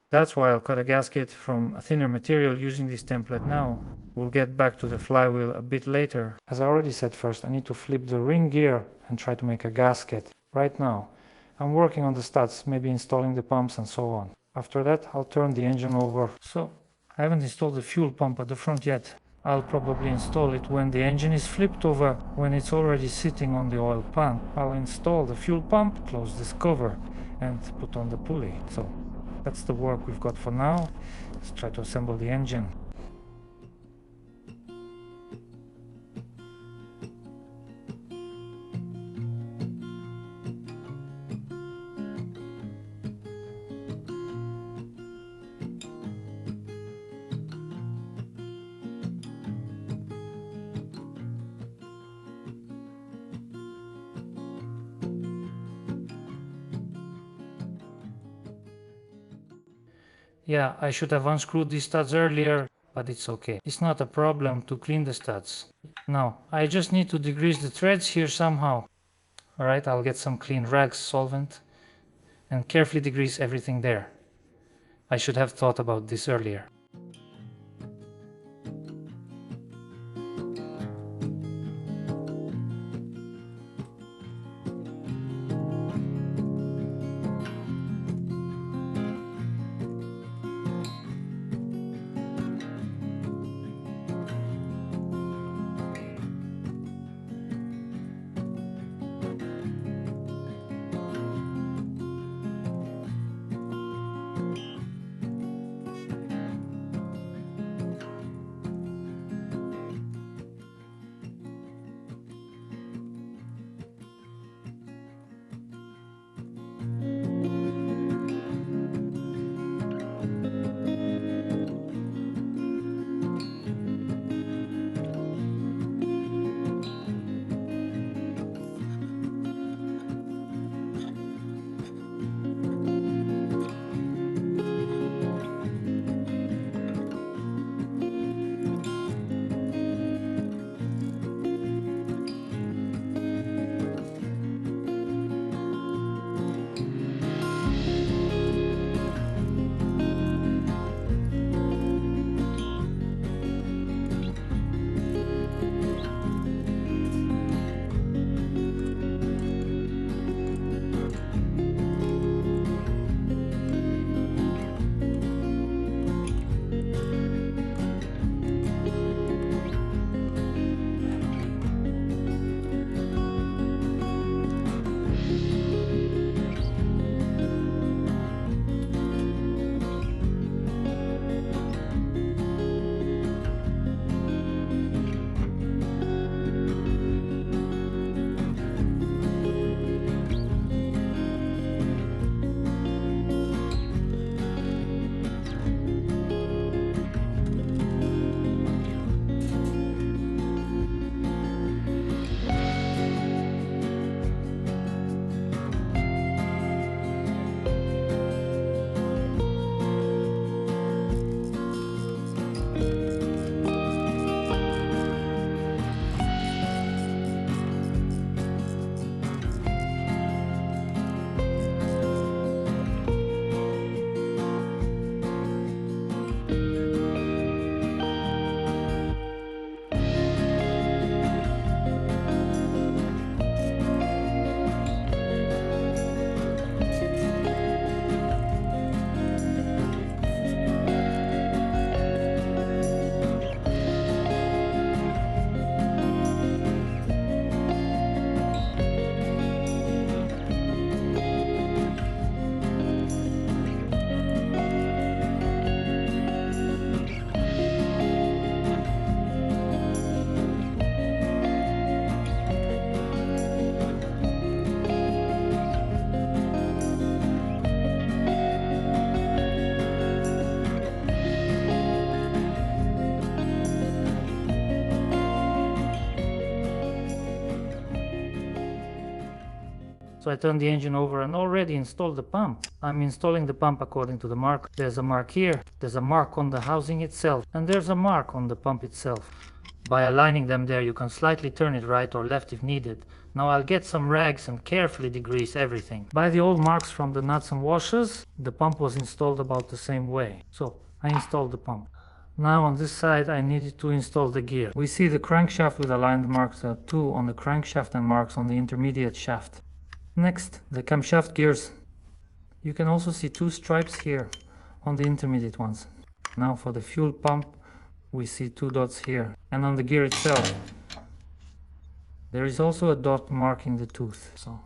[SPEAKER 2] That's why I'll cut a gasket from a thinner material using this template now. We'll get back to the flywheel a bit later. As I already said, first I need to flip the ring gear and try to make a gasket. Right now, I'm working on the studs, maybe installing the pumps and so on. After that, I'll turn the engine over. So, I haven't installed the fuel pump at the front yet. I'll probably install it when the engine is flipped over, when it's already sitting on the oil pan. I'll install the fuel pump, close this cover, and put on the pulley. So, that's the work we've got for now. Let's try to assemble the engine. Yeah, I should have unscrewed these studs earlier, but it's okay. It's not a problem to clean the studs. Now, I just need to degrease the threads here somehow. Alright, I'll get some clean rags solvent and carefully degrease everything there. I should have thought about this earlier. So I turned the engine over and already installed the pump. I'm installing the pump according to the mark. There's a mark here, there's a mark on the housing itself, and there's a mark on the pump itself. By aligning them there, you can slightly turn it right or left if needed. Now I'll get some rags and carefully degrease everything. By the old marks from the nuts and washers, the pump was installed about the same way. So I installed the pump. Now on this side I needed to install the gear. We see the crankshaft with aligned marks 2 on the crankshaft and marks on the intermediate shaft. Next, the camshaft gears. You can also see 2 stripes here on the intermediate ones. Now for the fuel pump, we see 2 dots here. And on the gear itself, there is also a dot marking the tooth. So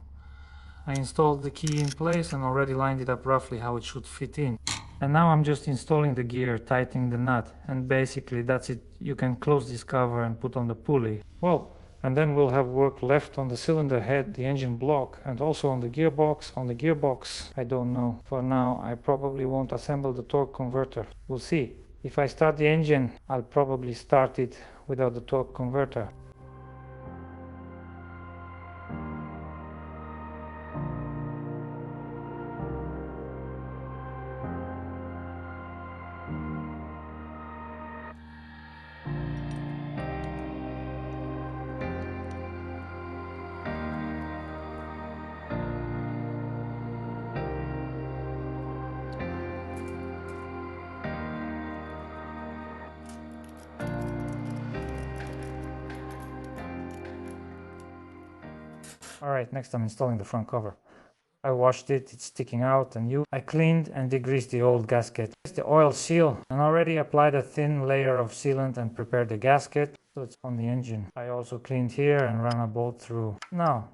[SPEAKER 2] I installed the key in place and already lined it up roughly how it should fit in. And now I'm just installing the gear, tightening the nut, and basically that's it. You can close this cover and put on the pulley.
[SPEAKER 1] Well, and then we'll have work left on the cylinder head, the engine block, and also on the gearbox. On the gearbox, I don't know. For now, I probably won't assemble the torque converter. We'll see. If I start the engine, I'll probably start it without the torque converter. Alright, next I'm installing the front cover. I washed it, it's sticking out and new. I cleaned and degreased the old gasket. The oil seal and already applied a thin layer of sealant and prepared the gasket so it's on the engine. I also cleaned here and ran a bolt through. Now,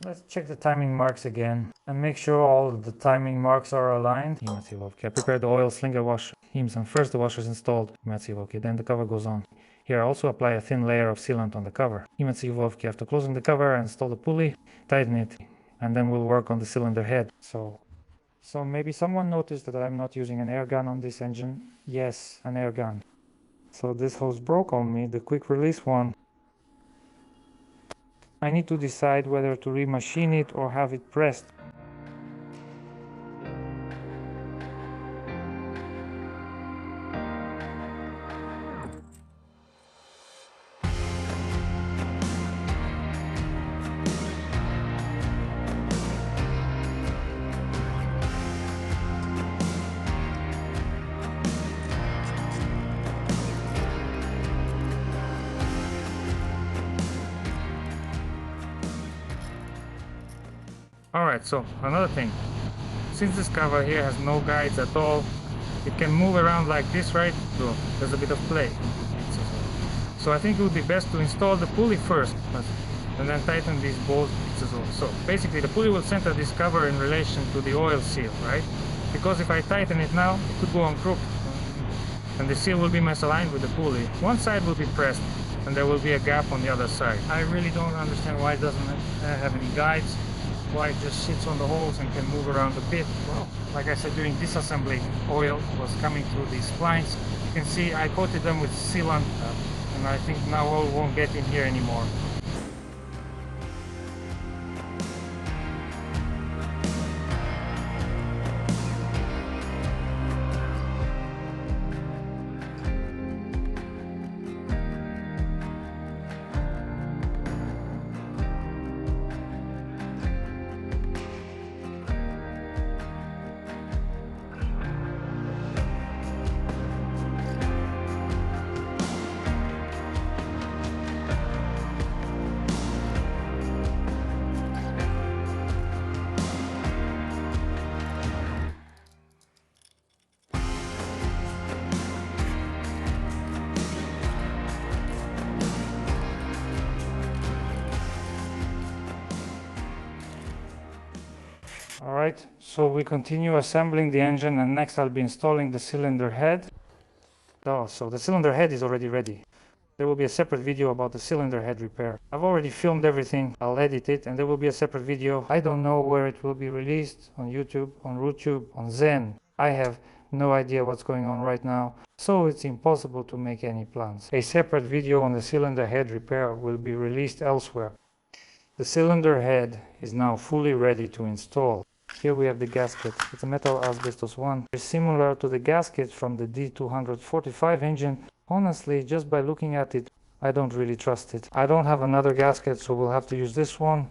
[SPEAKER 1] let's check the timing marks again and make sure all the timing marks are aligned. I prepared the oil slinger washer. First the washer is installed. Then the cover goes on. Here I also apply a thin layer of sealant on the cover. After closing the cover, install the pulley, tighten it, and then we'll work on the cylinder head. So maybe someone noticed that I'm not using an air gun on this engine. Yes, an air gun. So this hose broke on me, the quick release one. I need to decide whether to remachine it or have it pressed.
[SPEAKER 2] Alright, so another thing. Since this cover here has no guides at all, it can move around like this, right? So there's a bit of play. So I think it would be best to install the pulley first and then tighten these bolts. So basically the pulley will center this cover in relation to the oil seal, right? Because if I tighten it now, it could go on crooked and the seal will be misaligned with the pulley. One side will be pressed and there will be a gap on the other side. I really don't understand why it doesn't have any guides, why it just sits on the holes and can move around a bit. Well, like I said, during disassembly, oil was coming through these splines. You can see I coated them with sealant and I think now oil won't get in here anymore.
[SPEAKER 1] Alright, so we continue assembling the engine and next I'll be installing the cylinder head. Oh, so the cylinder head is already ready. There will be a separate video about the cylinder head repair. I've already filmed everything, I'll edit it and there will be a separate video. I don't know where it will be released, on YouTube, on RootTube, on Zen. I have no idea what's going on right now, so it's impossible to make any plans. A separate video on the cylinder head repair will be released elsewhere.
[SPEAKER 2] The cylinder head is now fully ready to install. Here we have the gasket. It's a metal asbestos one. It's similar to the gasket from the D245 engine. Honestly, just by looking at it, I don't really trust it. I don't have another gasket, so we'll have to use this one.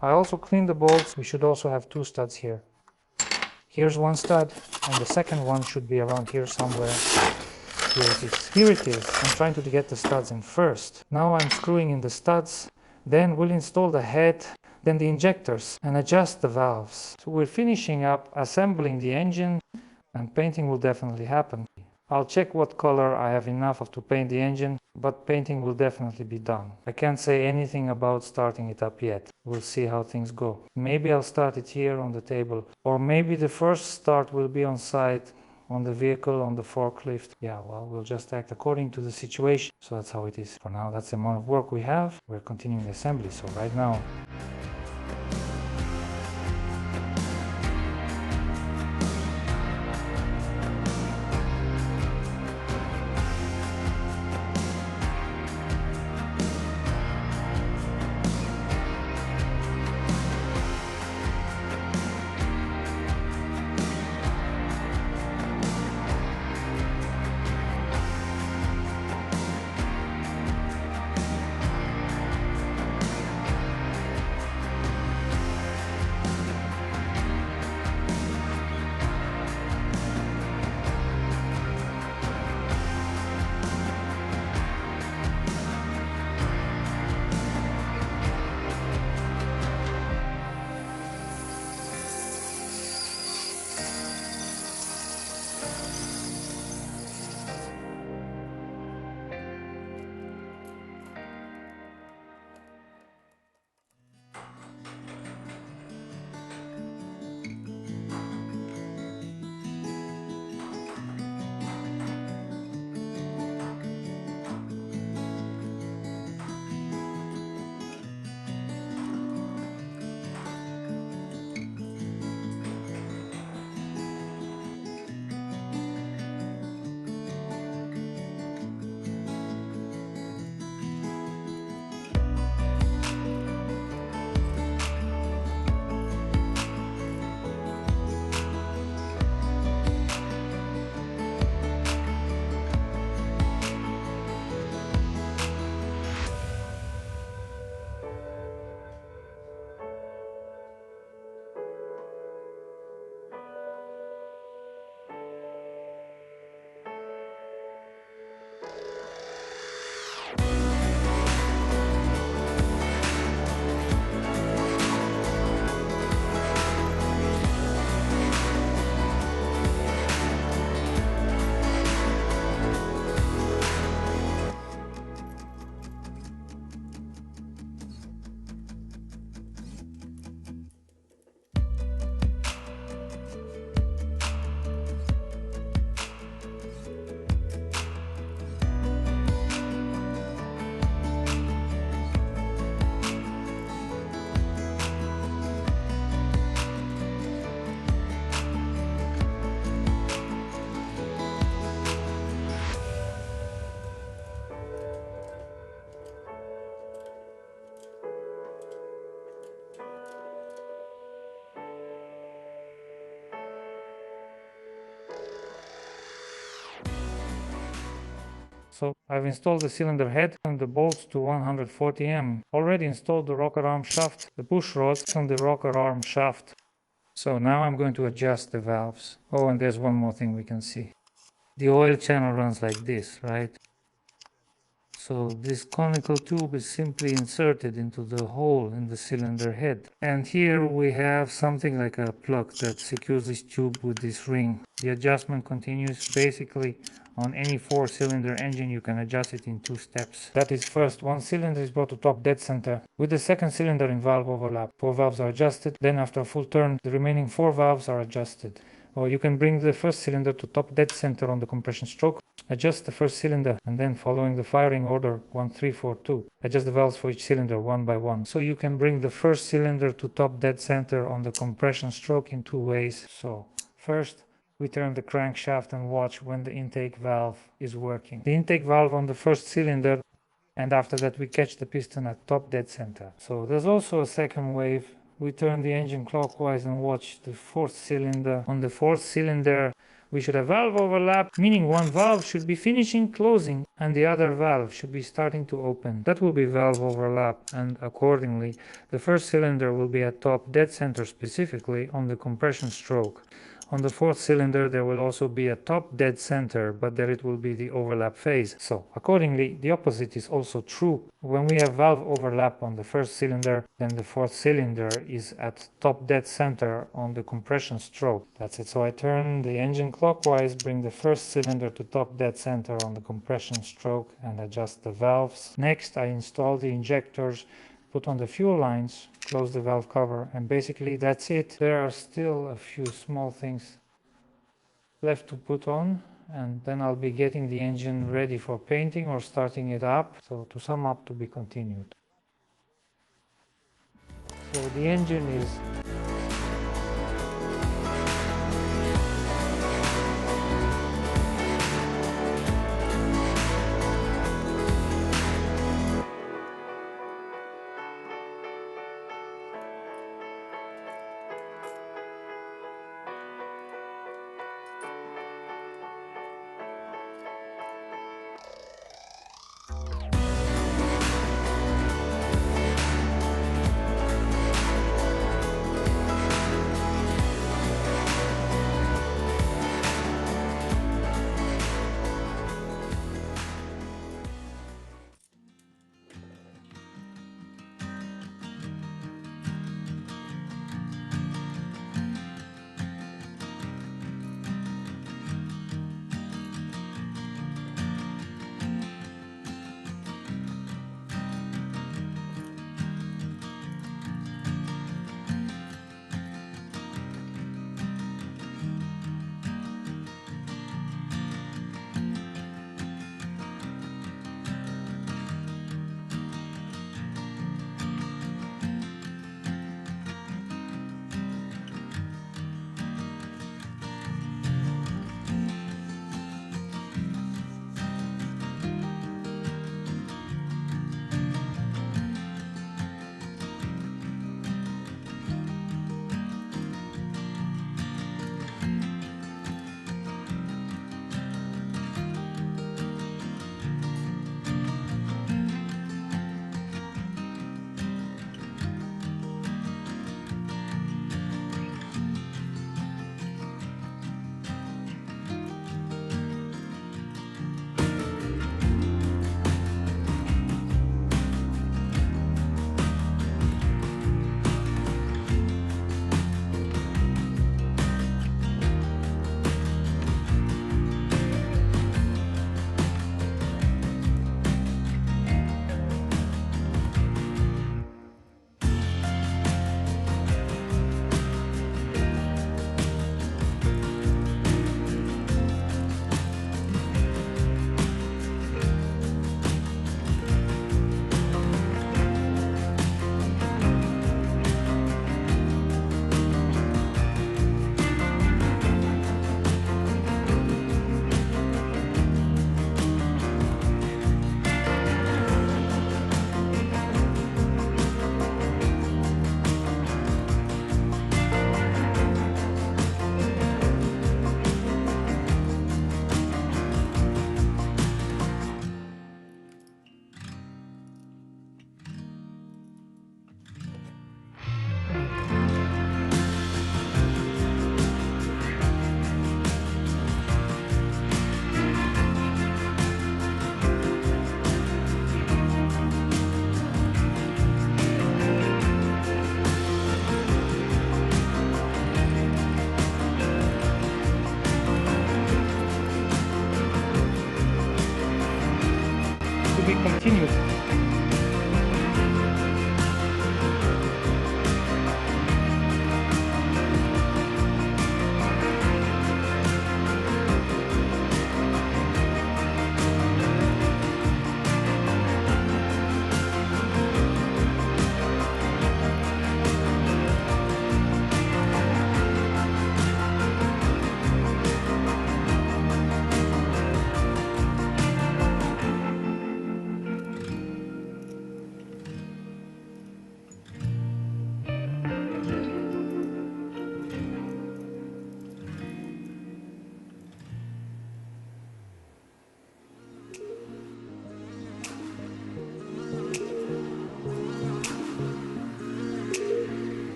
[SPEAKER 2] I also cleaned the bolts. We should also have two studs here. Here's one stud, and the second one should be around here somewhere. Here it is. Here it is. I'm trying to get the studs in first. Now I'm screwing in the studs. Then we'll install the head, then the injectors, and adjust the valves. So we're finishing up assembling the engine, and painting will definitely happen. I'll check what color I have enough of to paint the engine, but painting will definitely be done. I can't say anything about starting it up yet. We'll see how things go. Maybe I'll start it here on the table, or maybe the first start will be on site, on the vehicle, on the forklift. Yeah, well, we'll just act according to the situation. So that's how it is. For now, that's the amount of work we have. We're continuing the assembly, so right now So I've installed the cylinder head and the bolts to 140M. Already installed the rocker arm shaft, the push rods on the rocker arm shaft. So now I'm going to adjust the valves. Oh, and there's one more thing we can see. The oil channel runs like this, right? So this conical tube is simply inserted into the hole in the cylinder head. And here we have something like a plug that secures this tube with this ring. The adjustment continues. Basically, on any 4-cylinder engine you can adjust it in 2 steps. That is, first one cylinder is brought to top dead center with the second cylinder in valve overlap. 4 valves are adjusted, then after a full turn the remaining 4 valves are adjusted. Or you can bring the first cylinder to top dead center on the compression stroke, adjust the first cylinder, and then following the firing order 1, 3, 4, 2, adjust the valves for each cylinder one by one. So you can bring the first cylinder to top dead center on the compression stroke in 2 ways. So first, we turn the crankshaft and watch when the intake valve is working. The intake valve on the first cylinder
[SPEAKER 1] And after that we catch the piston at top dead center. So there's also a second wave. We turn the engine clockwise and watch the fourth cylinder. On the fourth cylinder we should have valve overlap, meaning one valve should be finishing closing and the other valve should be starting to open. That will be valve overlap, and accordingly the first cylinder will be at top dead center, specifically on the compression stroke. On the fourth cylinder there will also be a top dead center, but there it will be the overlap phase. So accordingly the opposite is also true. When we have valve overlap on the first cylinder, then the fourth cylinder is at top dead center on the compression stroke. That's it. So I turn the engine clockwise, bring the first cylinder to top dead center on the compression stroke and adjust the valves. Next I install the injectors, put on the fuel lines, close the valve cover, and basically that's it. There are still a few small things left to put on, and then I'll be getting the engine ready for painting or starting it up. So to sum up, to be continued. So the engine is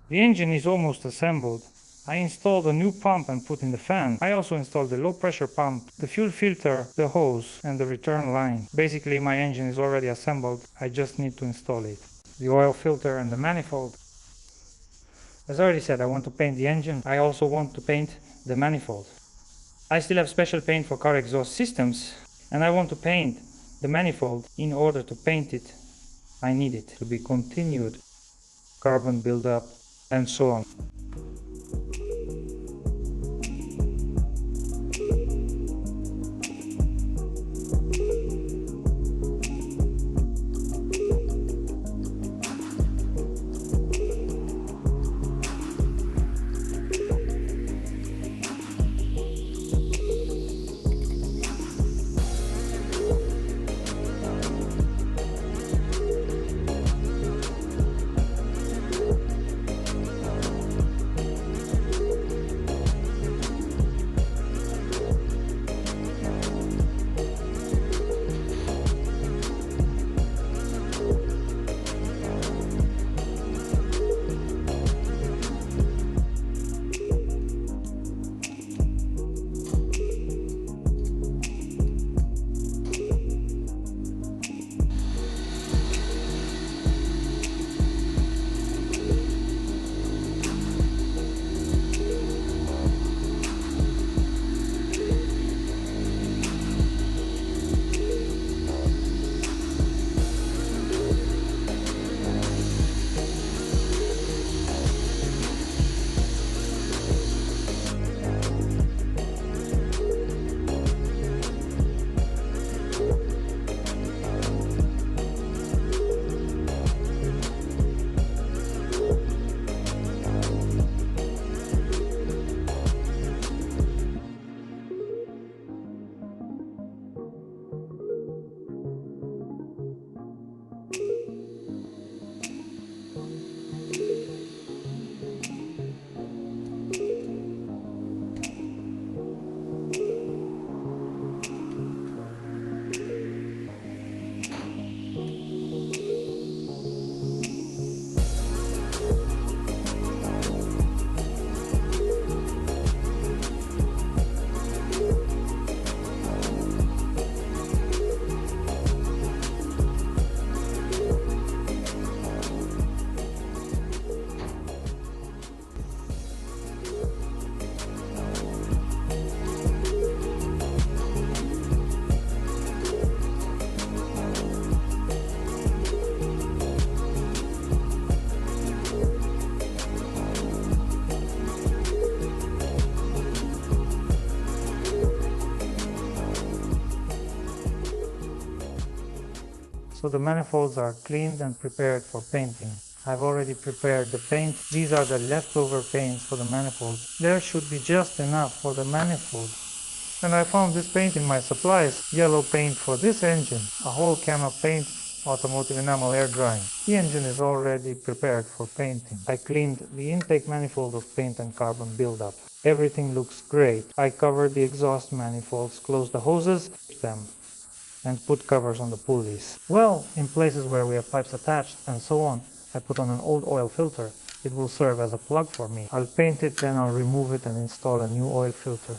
[SPEAKER 1] The engine is almost assembled. I installed a new pump and put in the fan. I also installed the low pressure pump, the fuel filter, the hose, and the return line. Basically, my engine is already assembled. I just need to install it. The oil filter and the manifold. As I already said, I want to paint the engine. I also want to paint the manifold. I still have special paint for car exhaust systems, and I want to paint the manifold. In order to paint it, I need it to be continued, carbon buildup, and so on. So the manifolds are cleaned and prepared for painting. I've already prepared the paint. These are the leftover paints for the manifolds. There should be just enough for the manifold. And I found this paint in my supplies. Yellow paint for this engine. A whole can of paint, automotive enamel air drying. The engine is already prepared for painting. I cleaned the intake manifold of paint and carbon buildup. Everything looks great. I covered the exhaust manifolds, closed the hoses, and put covers on the pulleys. Well, in places where we have pipes attached and so on, I put on an old oil filter. It will serve as a plug for me. I'll paint it, then I'll remove it and install a new oil filter.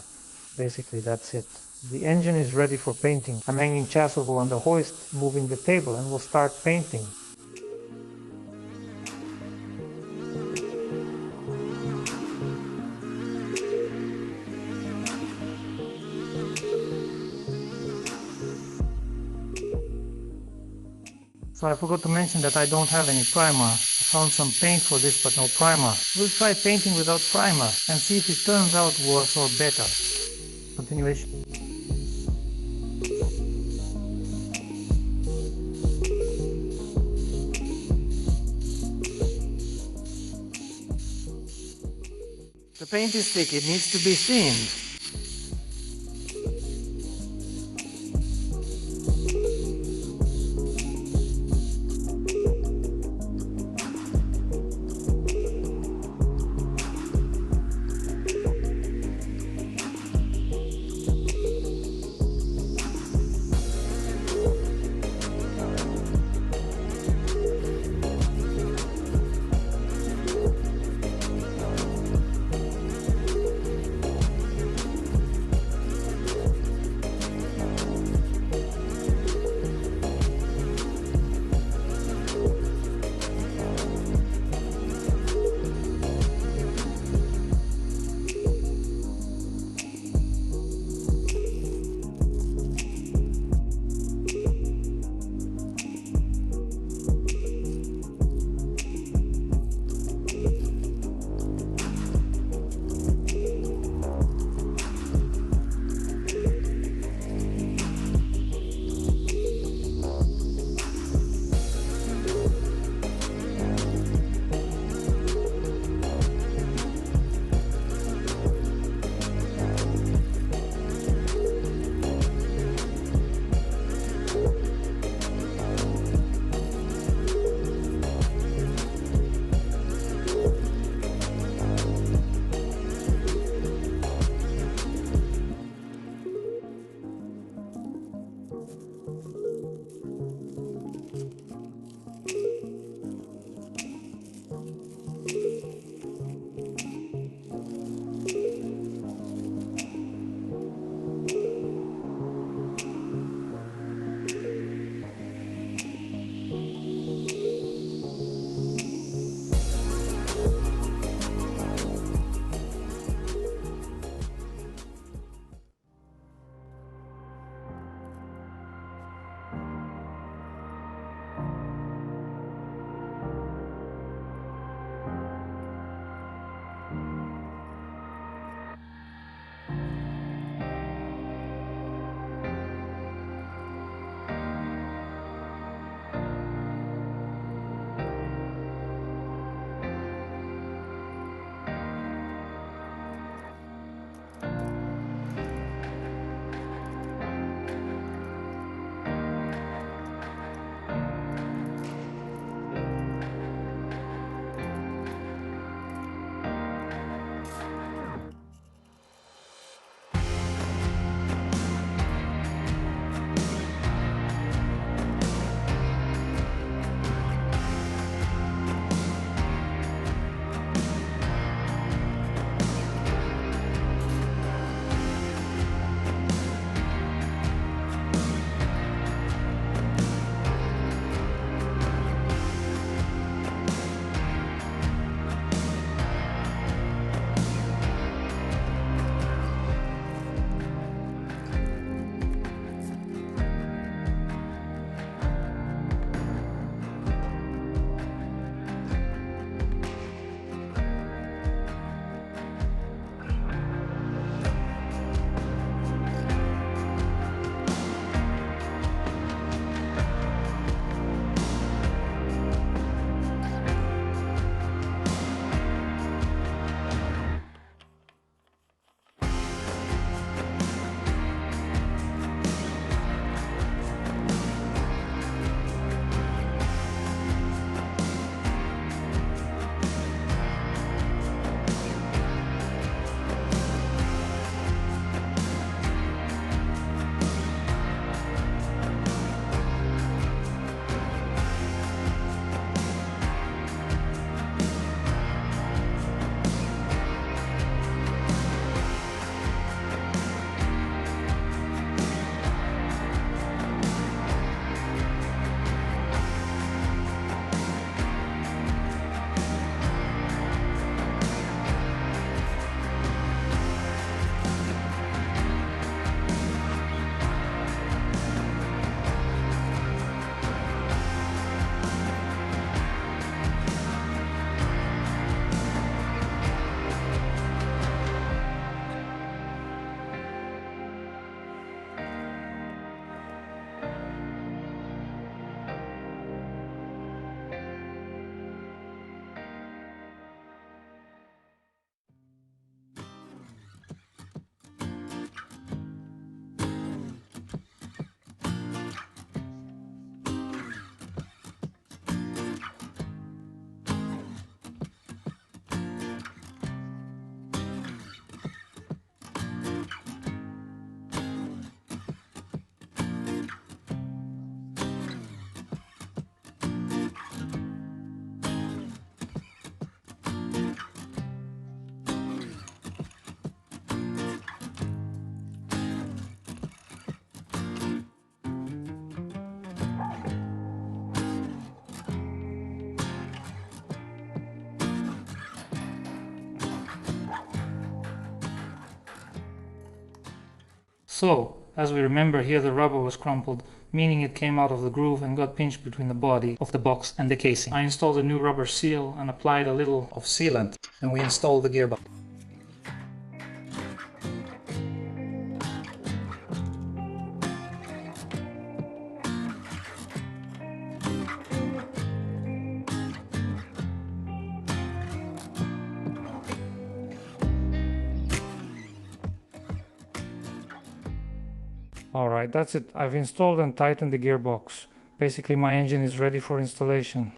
[SPEAKER 1] Basically, that's it. The engine is ready for painting. I'm hanging chassis on the hoist, moving the table, and we'll start painting. So I forgot to mention that I don't have any primer. I found some paint for this but no primer. We'll try painting without primer and see if it turns out worse or better. Continuation. The paint is thick, it needs to be seamed.
[SPEAKER 2] So, as we remember here, the rubber was crumpled, meaning it came out of the groove and got pinched between the body of the box and the casing. I installed a new rubber seal and applied a little of sealant, and we installed the gearbox.
[SPEAKER 1] Alright, that's it. I've installed and tightened the gearbox. Basically, my engine is ready for installation.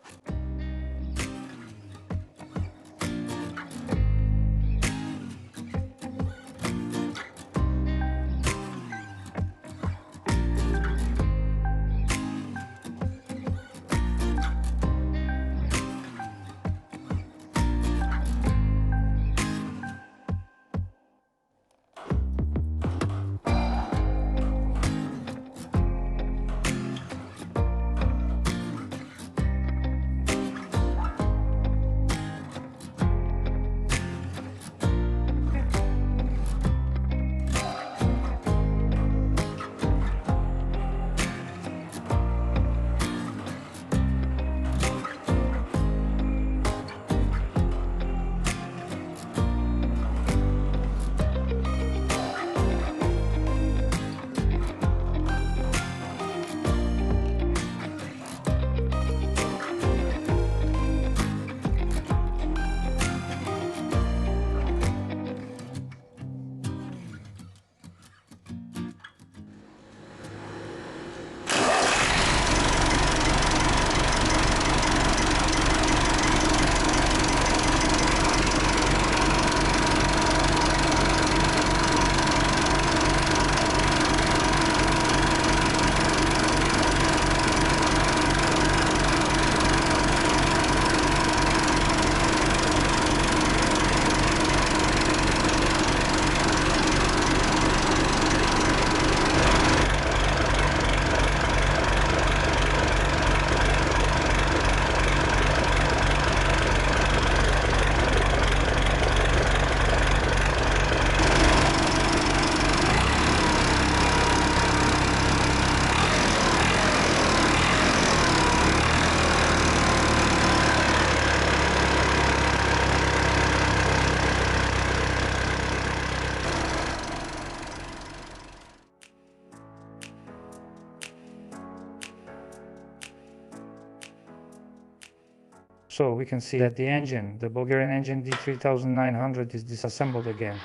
[SPEAKER 1] So we can see that the engine, the Bulgarian engine D3900, is disassembled again.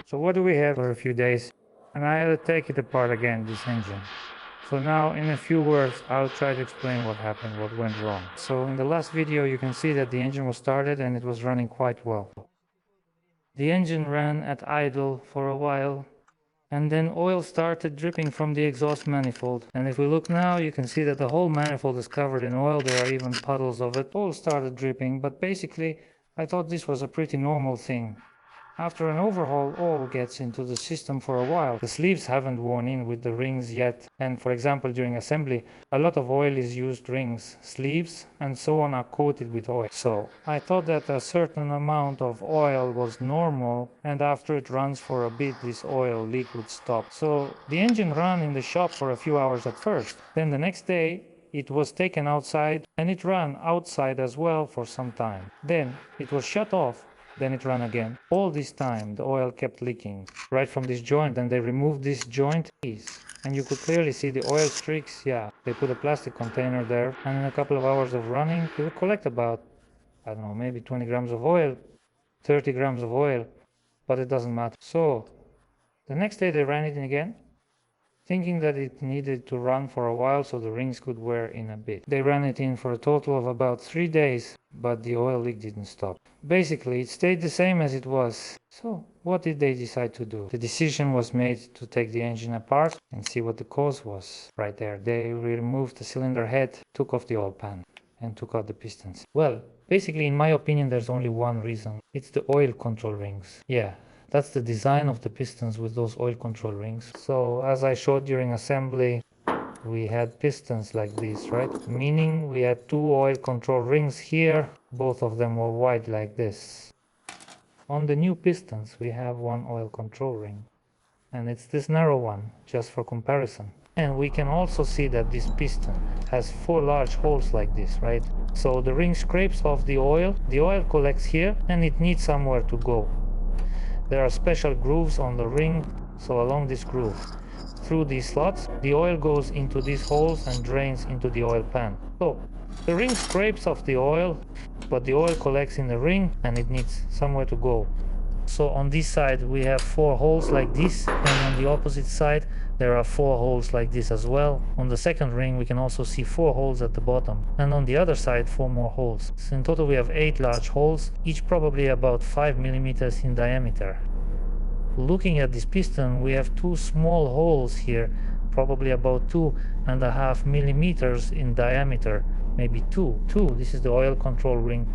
[SPEAKER 1] So what do we have for a few days? And I had to take it apart again, this engine. So now in a few words, I'll try to explain what happened, what went wrong. So in the last video, you can see that the engine was started and it was running quite well. The engine ran at idle for a while, and then oil started dripping from the exhaust manifold. And if we look now, you can see that the whole manifold is covered in oil. There are even puddles of it. Oil started dripping, but basically I thought this was a pretty normal thing. After an overhaul, oil gets into the system for a while. The sleeves haven't worn in with the rings yet, and for example during assembly a lot of oil is used. Rings, sleeves and so on are coated with oil. So I thought that a certain amount of oil was normal, and after it runs for a bit this oil leak would stop. So the engine ran in the shop for a few hours at first. Then the next day it was taken outside and it ran outside as well for some time. Then it was shut off. Then it ran again. All this time the oil kept leaking right from this joint. Then they removed this joint piece and you could clearly see the oil streaks. Yeah, they put a plastic container there, and in a couple of hours of running it would collect about, I don't know, maybe 20 grams of oil, 30 grams of oil, but it doesn't matter. So the next day they ran it in again, thinking that it needed to run for a while so the rings could wear in a bit. They ran it in for a total of about 3 days, but the oil leak didn't stop. Basically, it stayed the same as it was. So what did they decide to do? The decision was made to take the engine apart and see what the cause was. Right there, they removed the cylinder head, took off the oil pan, and took out the pistons. Well, basically, in my opinion, there's only one reason. It's the oil control rings. Yeah. That's the design of the pistons with those oil control rings. So as I showed during assembly, we had pistons like this, right? Meaning we had 2 oil control rings here. Both of them were wide like this. On the new pistons, we have 1 oil control ring.
[SPEAKER 2] and it's this narrow one, just for comparison. And we can also see that this piston has 4 large holes like this, right? So the ring scrapes off the oil collects here, and it needs somewhere to go. There are special grooves on the ring, so along this groove, through these slots, the oil goes into these holes and drains into the oil pan. So the ring scrapes off the oil, but the oil collects in the ring and it needs somewhere to go. So on this side we have 4 holes like this, and on the opposite side there are 4 holes like this as well. On the second ring we can also see 4 holes at the bottom, and on the other side 4 more holes. So in total we have 8 large holes, each probably about 5 millimeters in diameter. Looking at this piston, we have 2 small holes here, probably about 2.5 millimeters in diameter, maybe 2. This is the oil control ring.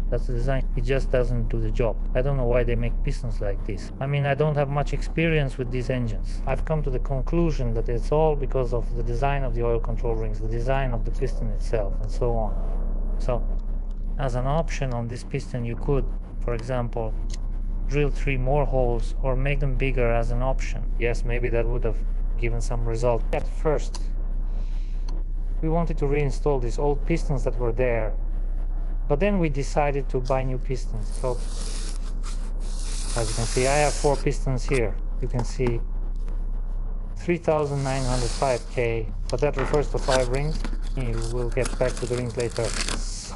[SPEAKER 2] That's the design. It just doesn't do the job. I don't know why they make pistons like this. I mean, I don't have much experience with these engines. I've come to the conclusion that it's all because of the design of the oil control rings, the design of the piston itself, and so on. So, as an option on this piston, you could, for example, drill 3 more holes or make them bigger as an option. Yes, maybe that would have given some result. At first, we wanted to reinstall these old pistons that were there, but then we decided to buy new pistons. So as you can see, I have 4 pistons here. You can see 3905K, but that refers to 5 rings. We'll get back to the rings later. So,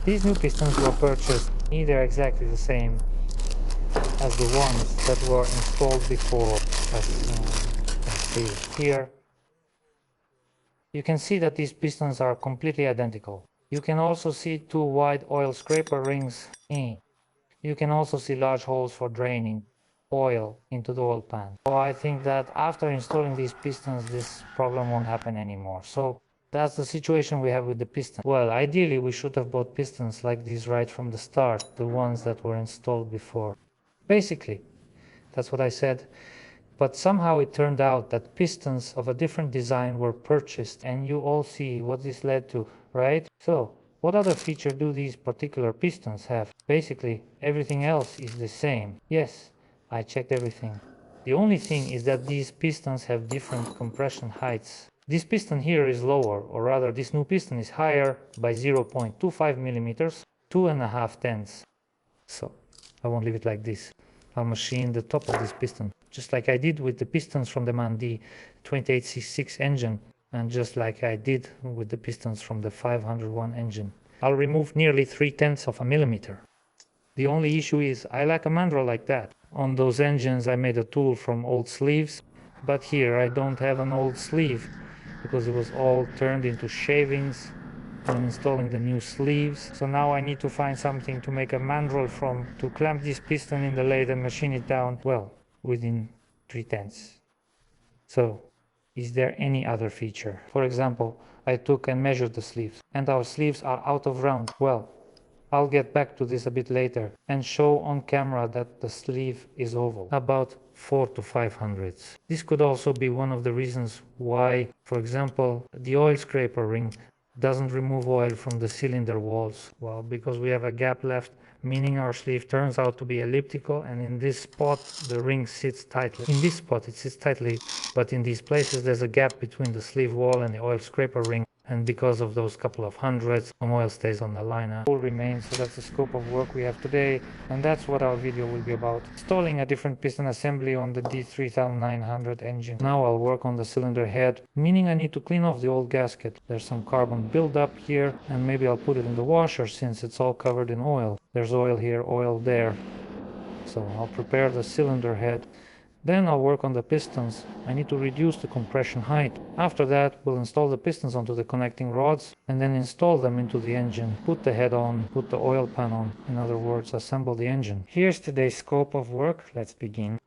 [SPEAKER 2] these new pistons were purchased. They're exactly the same as the ones that were installed before. As you can see here, you can see that these pistons are completely identical. You can also see 2 wide oil scraper rings. You can also see large holes for draining oil into the oil pan. So I think that after installing these pistons, this problem won't happen anymore. So that's the situation we have with the piston. Well, ideally we should have bought pistons like these right from the start, the ones that were installed before. Basically, that's what I said. But somehow it turned out that pistons of a different design were purchased, and you all see what this led to, right? So, what other feature do these particular pistons have? Basically, everything else is the same. Yes, I checked everything. The only thing is that these pistons have different compression heights. This piston here is lower, or rather this new piston is higher by 0.25 millimeters, 2.5 tenths. So, I won't leave it like this. I'll machine the top of this piston, just like I did with the pistons from the MAN D 2866 engine, and just like I did with the pistons from the 501 engine. I'll remove nearly 3/10 of a millimeter. The only issue is I like a mandrel like that. On those engines I made a tool from old sleeves, but here I don't have an old sleeve because it was all turned into shavings when installing the new sleeves. So now I need to find something to make a mandrel from, to clamp this piston in the lathe and machine it down, well, within 3/10. So, is there any other feature? For example, I took and measured the sleeves, and our sleeves are out of round. Well, I'll get back to this a bit later and show on camera that the sleeve is oval, about 4 to 5 hundredths. This could also be one of the reasons why, for example, the oil scraper ring doesn't remove oil from the cylinder walls. Well, because we have a gap left, meaning our sleeve turns out to be elliptical, and in this spot the ring sits tightly. In this spot it sits tightly, but in these places there's a gap between the sleeve wall and the oil scraper ring, and because of those couple of hundredths, some oil stays on the liner. All remains, so that's the scope of work we have today, and that's what our video will be about. Installing a different piston assembly on the D3900 engine. Now I'll work on the cylinder head, meaning I need to clean off the old gasket. There's some carbon buildup here, and maybe I'll put it in the washer since it's all covered in oil. There's oil here, oil there. So I'll prepare the cylinder head. Then I'll work on the pistons. I need to reduce the compression height. After that, we'll install the pistons onto the connecting rods and then install them into the engine. Put the head on, put the oil pan on. In other words, assemble the engine. Here's today's scope of work. Let's begin.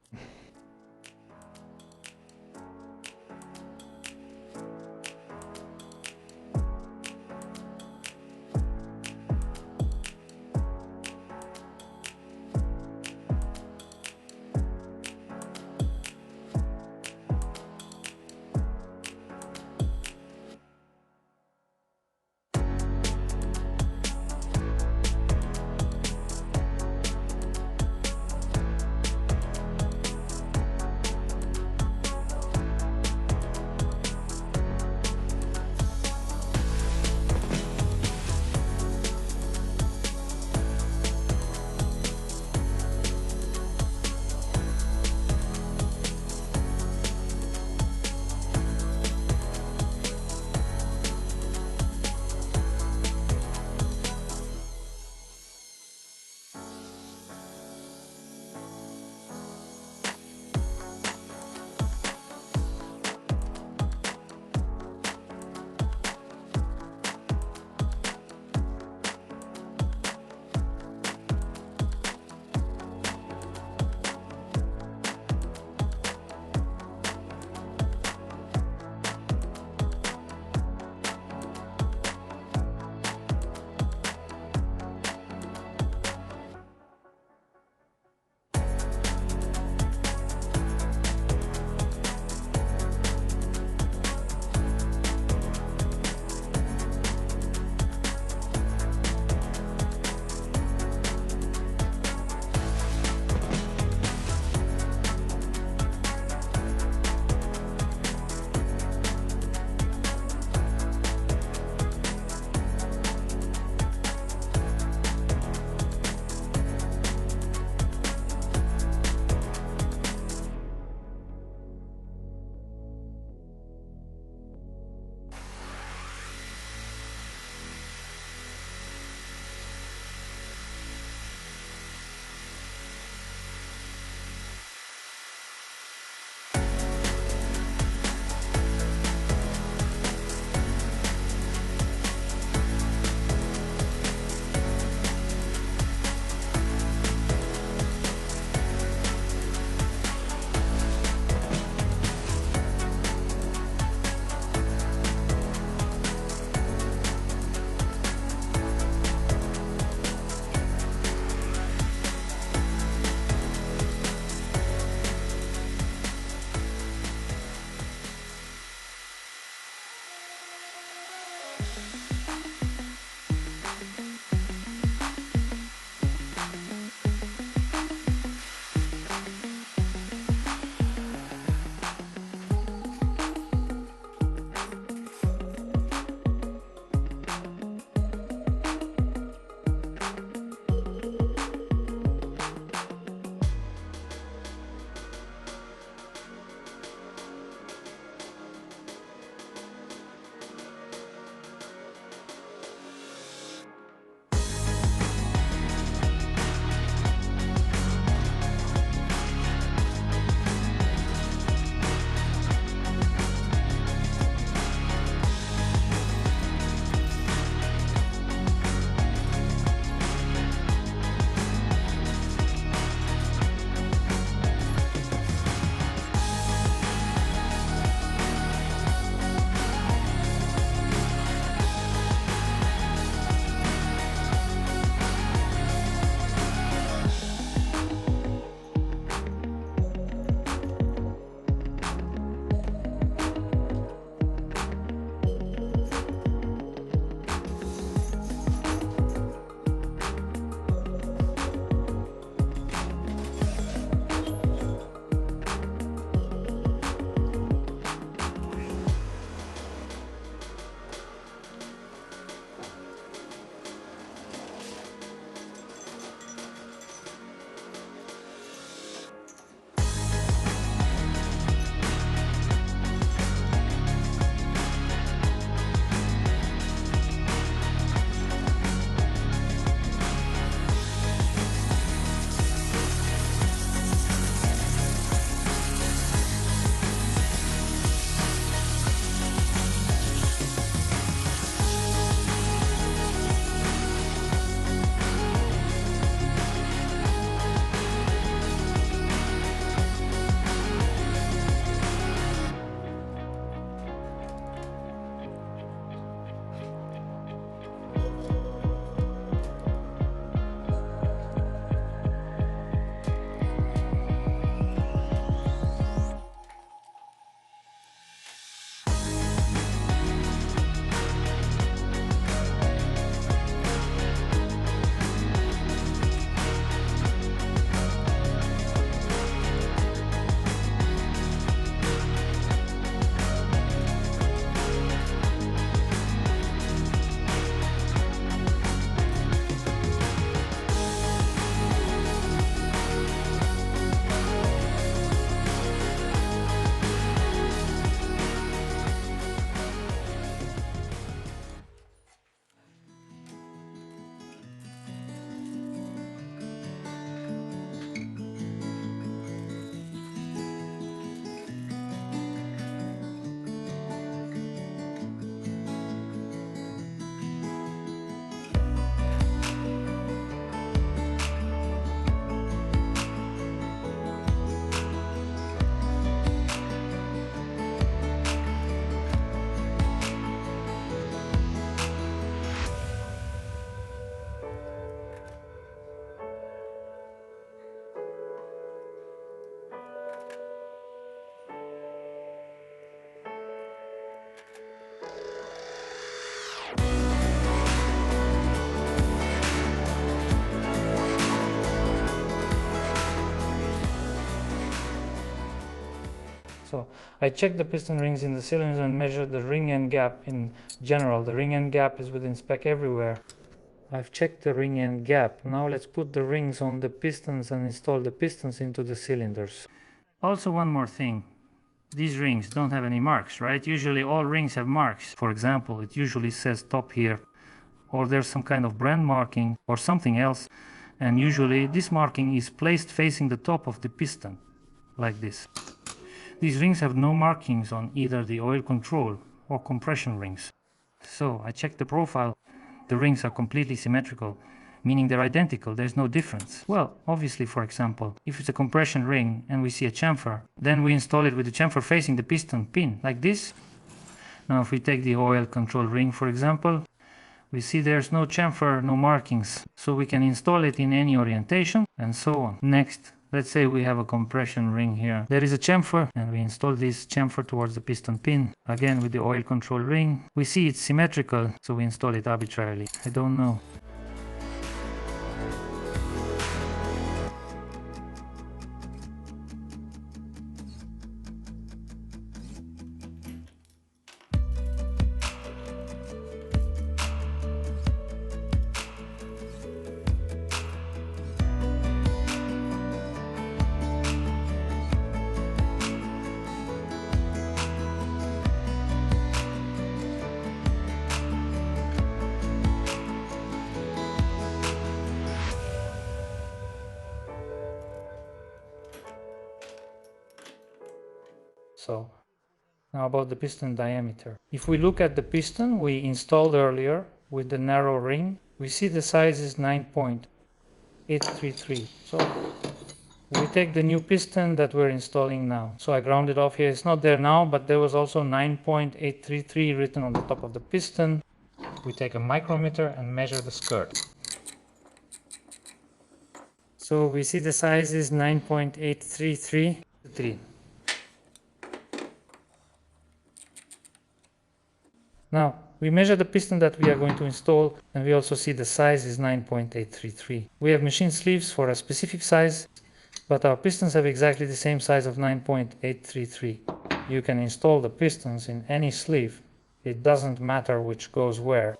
[SPEAKER 2] So I check the piston rings in the cylinder and measure the ring end gap in general. The ring end gap is within spec everywhere. I've checked the ring end gap. Now let's put the rings on the pistons and install the pistons into the cylinders. Also, one more thing. These rings don't have any marks, right? Usually all rings have marks. For example, it usually says top here, or there's some kind of brand marking or something else. And usually this marking is placed facing the top of the piston, like this. These rings have no markings on either the oil control or compression rings. So I checked the profile. The rings are completely symmetrical, meaning they're identical, there's no difference. Well, obviously, for example, if it's a compression ring and we see a chamfer, then we install it with the chamfer facing the piston pin, like this. Now if we take the oil control ring, for example, we see there's no chamfer, no markings, so we can install it in any orientation and so on. Next, let's say we have a compression ring here. There is a chamfer and we install this chamfer towards the piston pin. Again with the oil control ring. We see it's symmetrical, so we install it arbitrarily. I don't know. So now about the piston diameter. If we look at the piston we installed earlier with the narrow ring, we see the size is 9.833. So we take the new piston that we're installing now. So I ground it off here. It's not there now, but there was also 9.833 written on the top of the piston. We take a micrometer and measure the skirt. So we see the size is 9.833. Now, we measure the piston that we are going to install, and we also see the size is 9.833. We have machine sleeves for a specific size, but our pistons have exactly the same size of 9.833. You can install the pistons in any sleeve. It doesn't matter which goes where.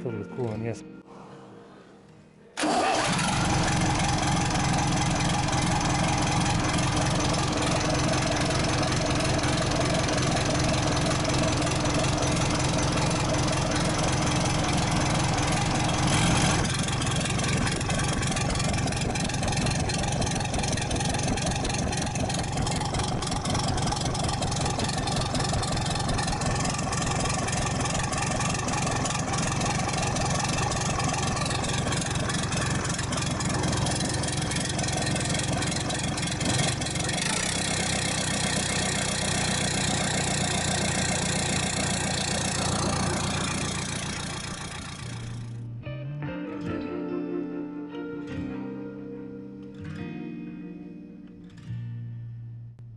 [SPEAKER 1] filled with coolant, yes.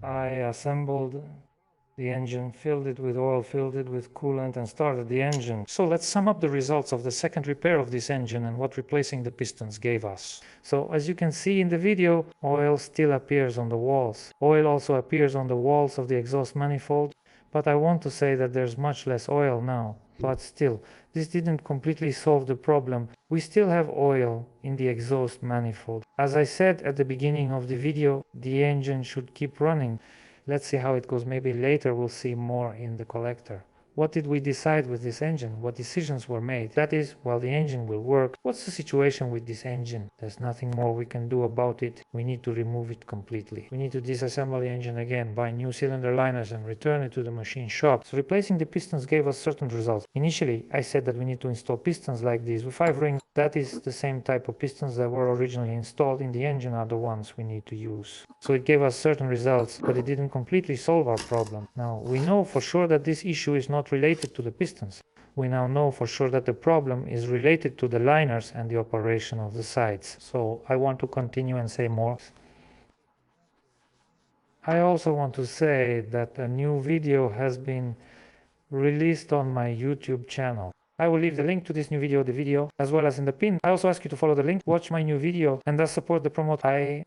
[SPEAKER 1] I assembled the engine, filled it with oil, filled it with coolant, and started the engine. So let's sum up the results of the second repair of this engine and what replacing the pistons gave us. So as you can see in the video, oil still appears on the walls. Oil also appears on the walls of the exhaust manifold, but I want to say that there's much less oil now. But still, this didn't completely solve the problem. We still have oil in the exhaust manifold. As I said at the beginning of the video, the engine should keep running. Let's see how it goes. Maybe later we'll see more in the collector. What did we decide with this engine? What decisions were made? That is, while the engine will work, what's the situation with this engine? There's nothing more we can do about it. We need to remove it completely. We need to disassemble the engine again, buy new cylinder liners and return it to the machine shop. So replacing the pistons gave us certain results. Initially, I said that we need to install pistons like these with 5 rings. That is the same type of pistons that were originally installed in the engine are the ones we need to use. So it gave us certain results, but it didn't completely solve our problem. Now, we know for sure that this issue is not related to the pistons. We now know for sure that the problem is related to the liners and the operation of the sides. So I want to continue and say more. I also want to say that a new video has been released on my YouTube channel. I will leave the link to this new video, as well as in the pin. I also ask you to follow the link, watch my new video, and thus support the promote. I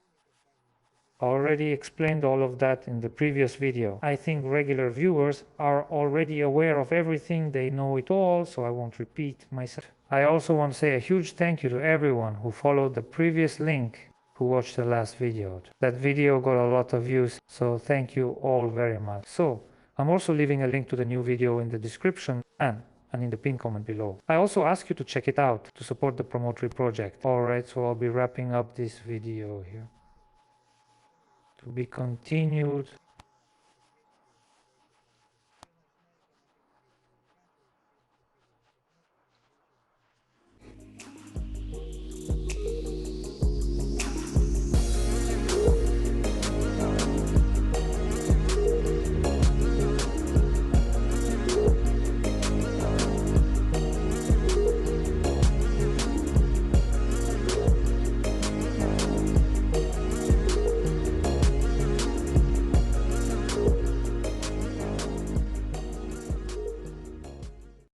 [SPEAKER 1] already explained all of that in the previous video. I think regular viewers are already aware of everything, they know it all, so I won't repeat myself. I also want to say a huge thank you to everyone who followed the previous link, who watched the last video. That video got a lot of views, so thank you all very much. So, I'm also leaving a link to the new video in the description and in the pinned comment below. I also ask you to check it out to support the Promotory project. Alright, so I'll be wrapping up this video here. To be continued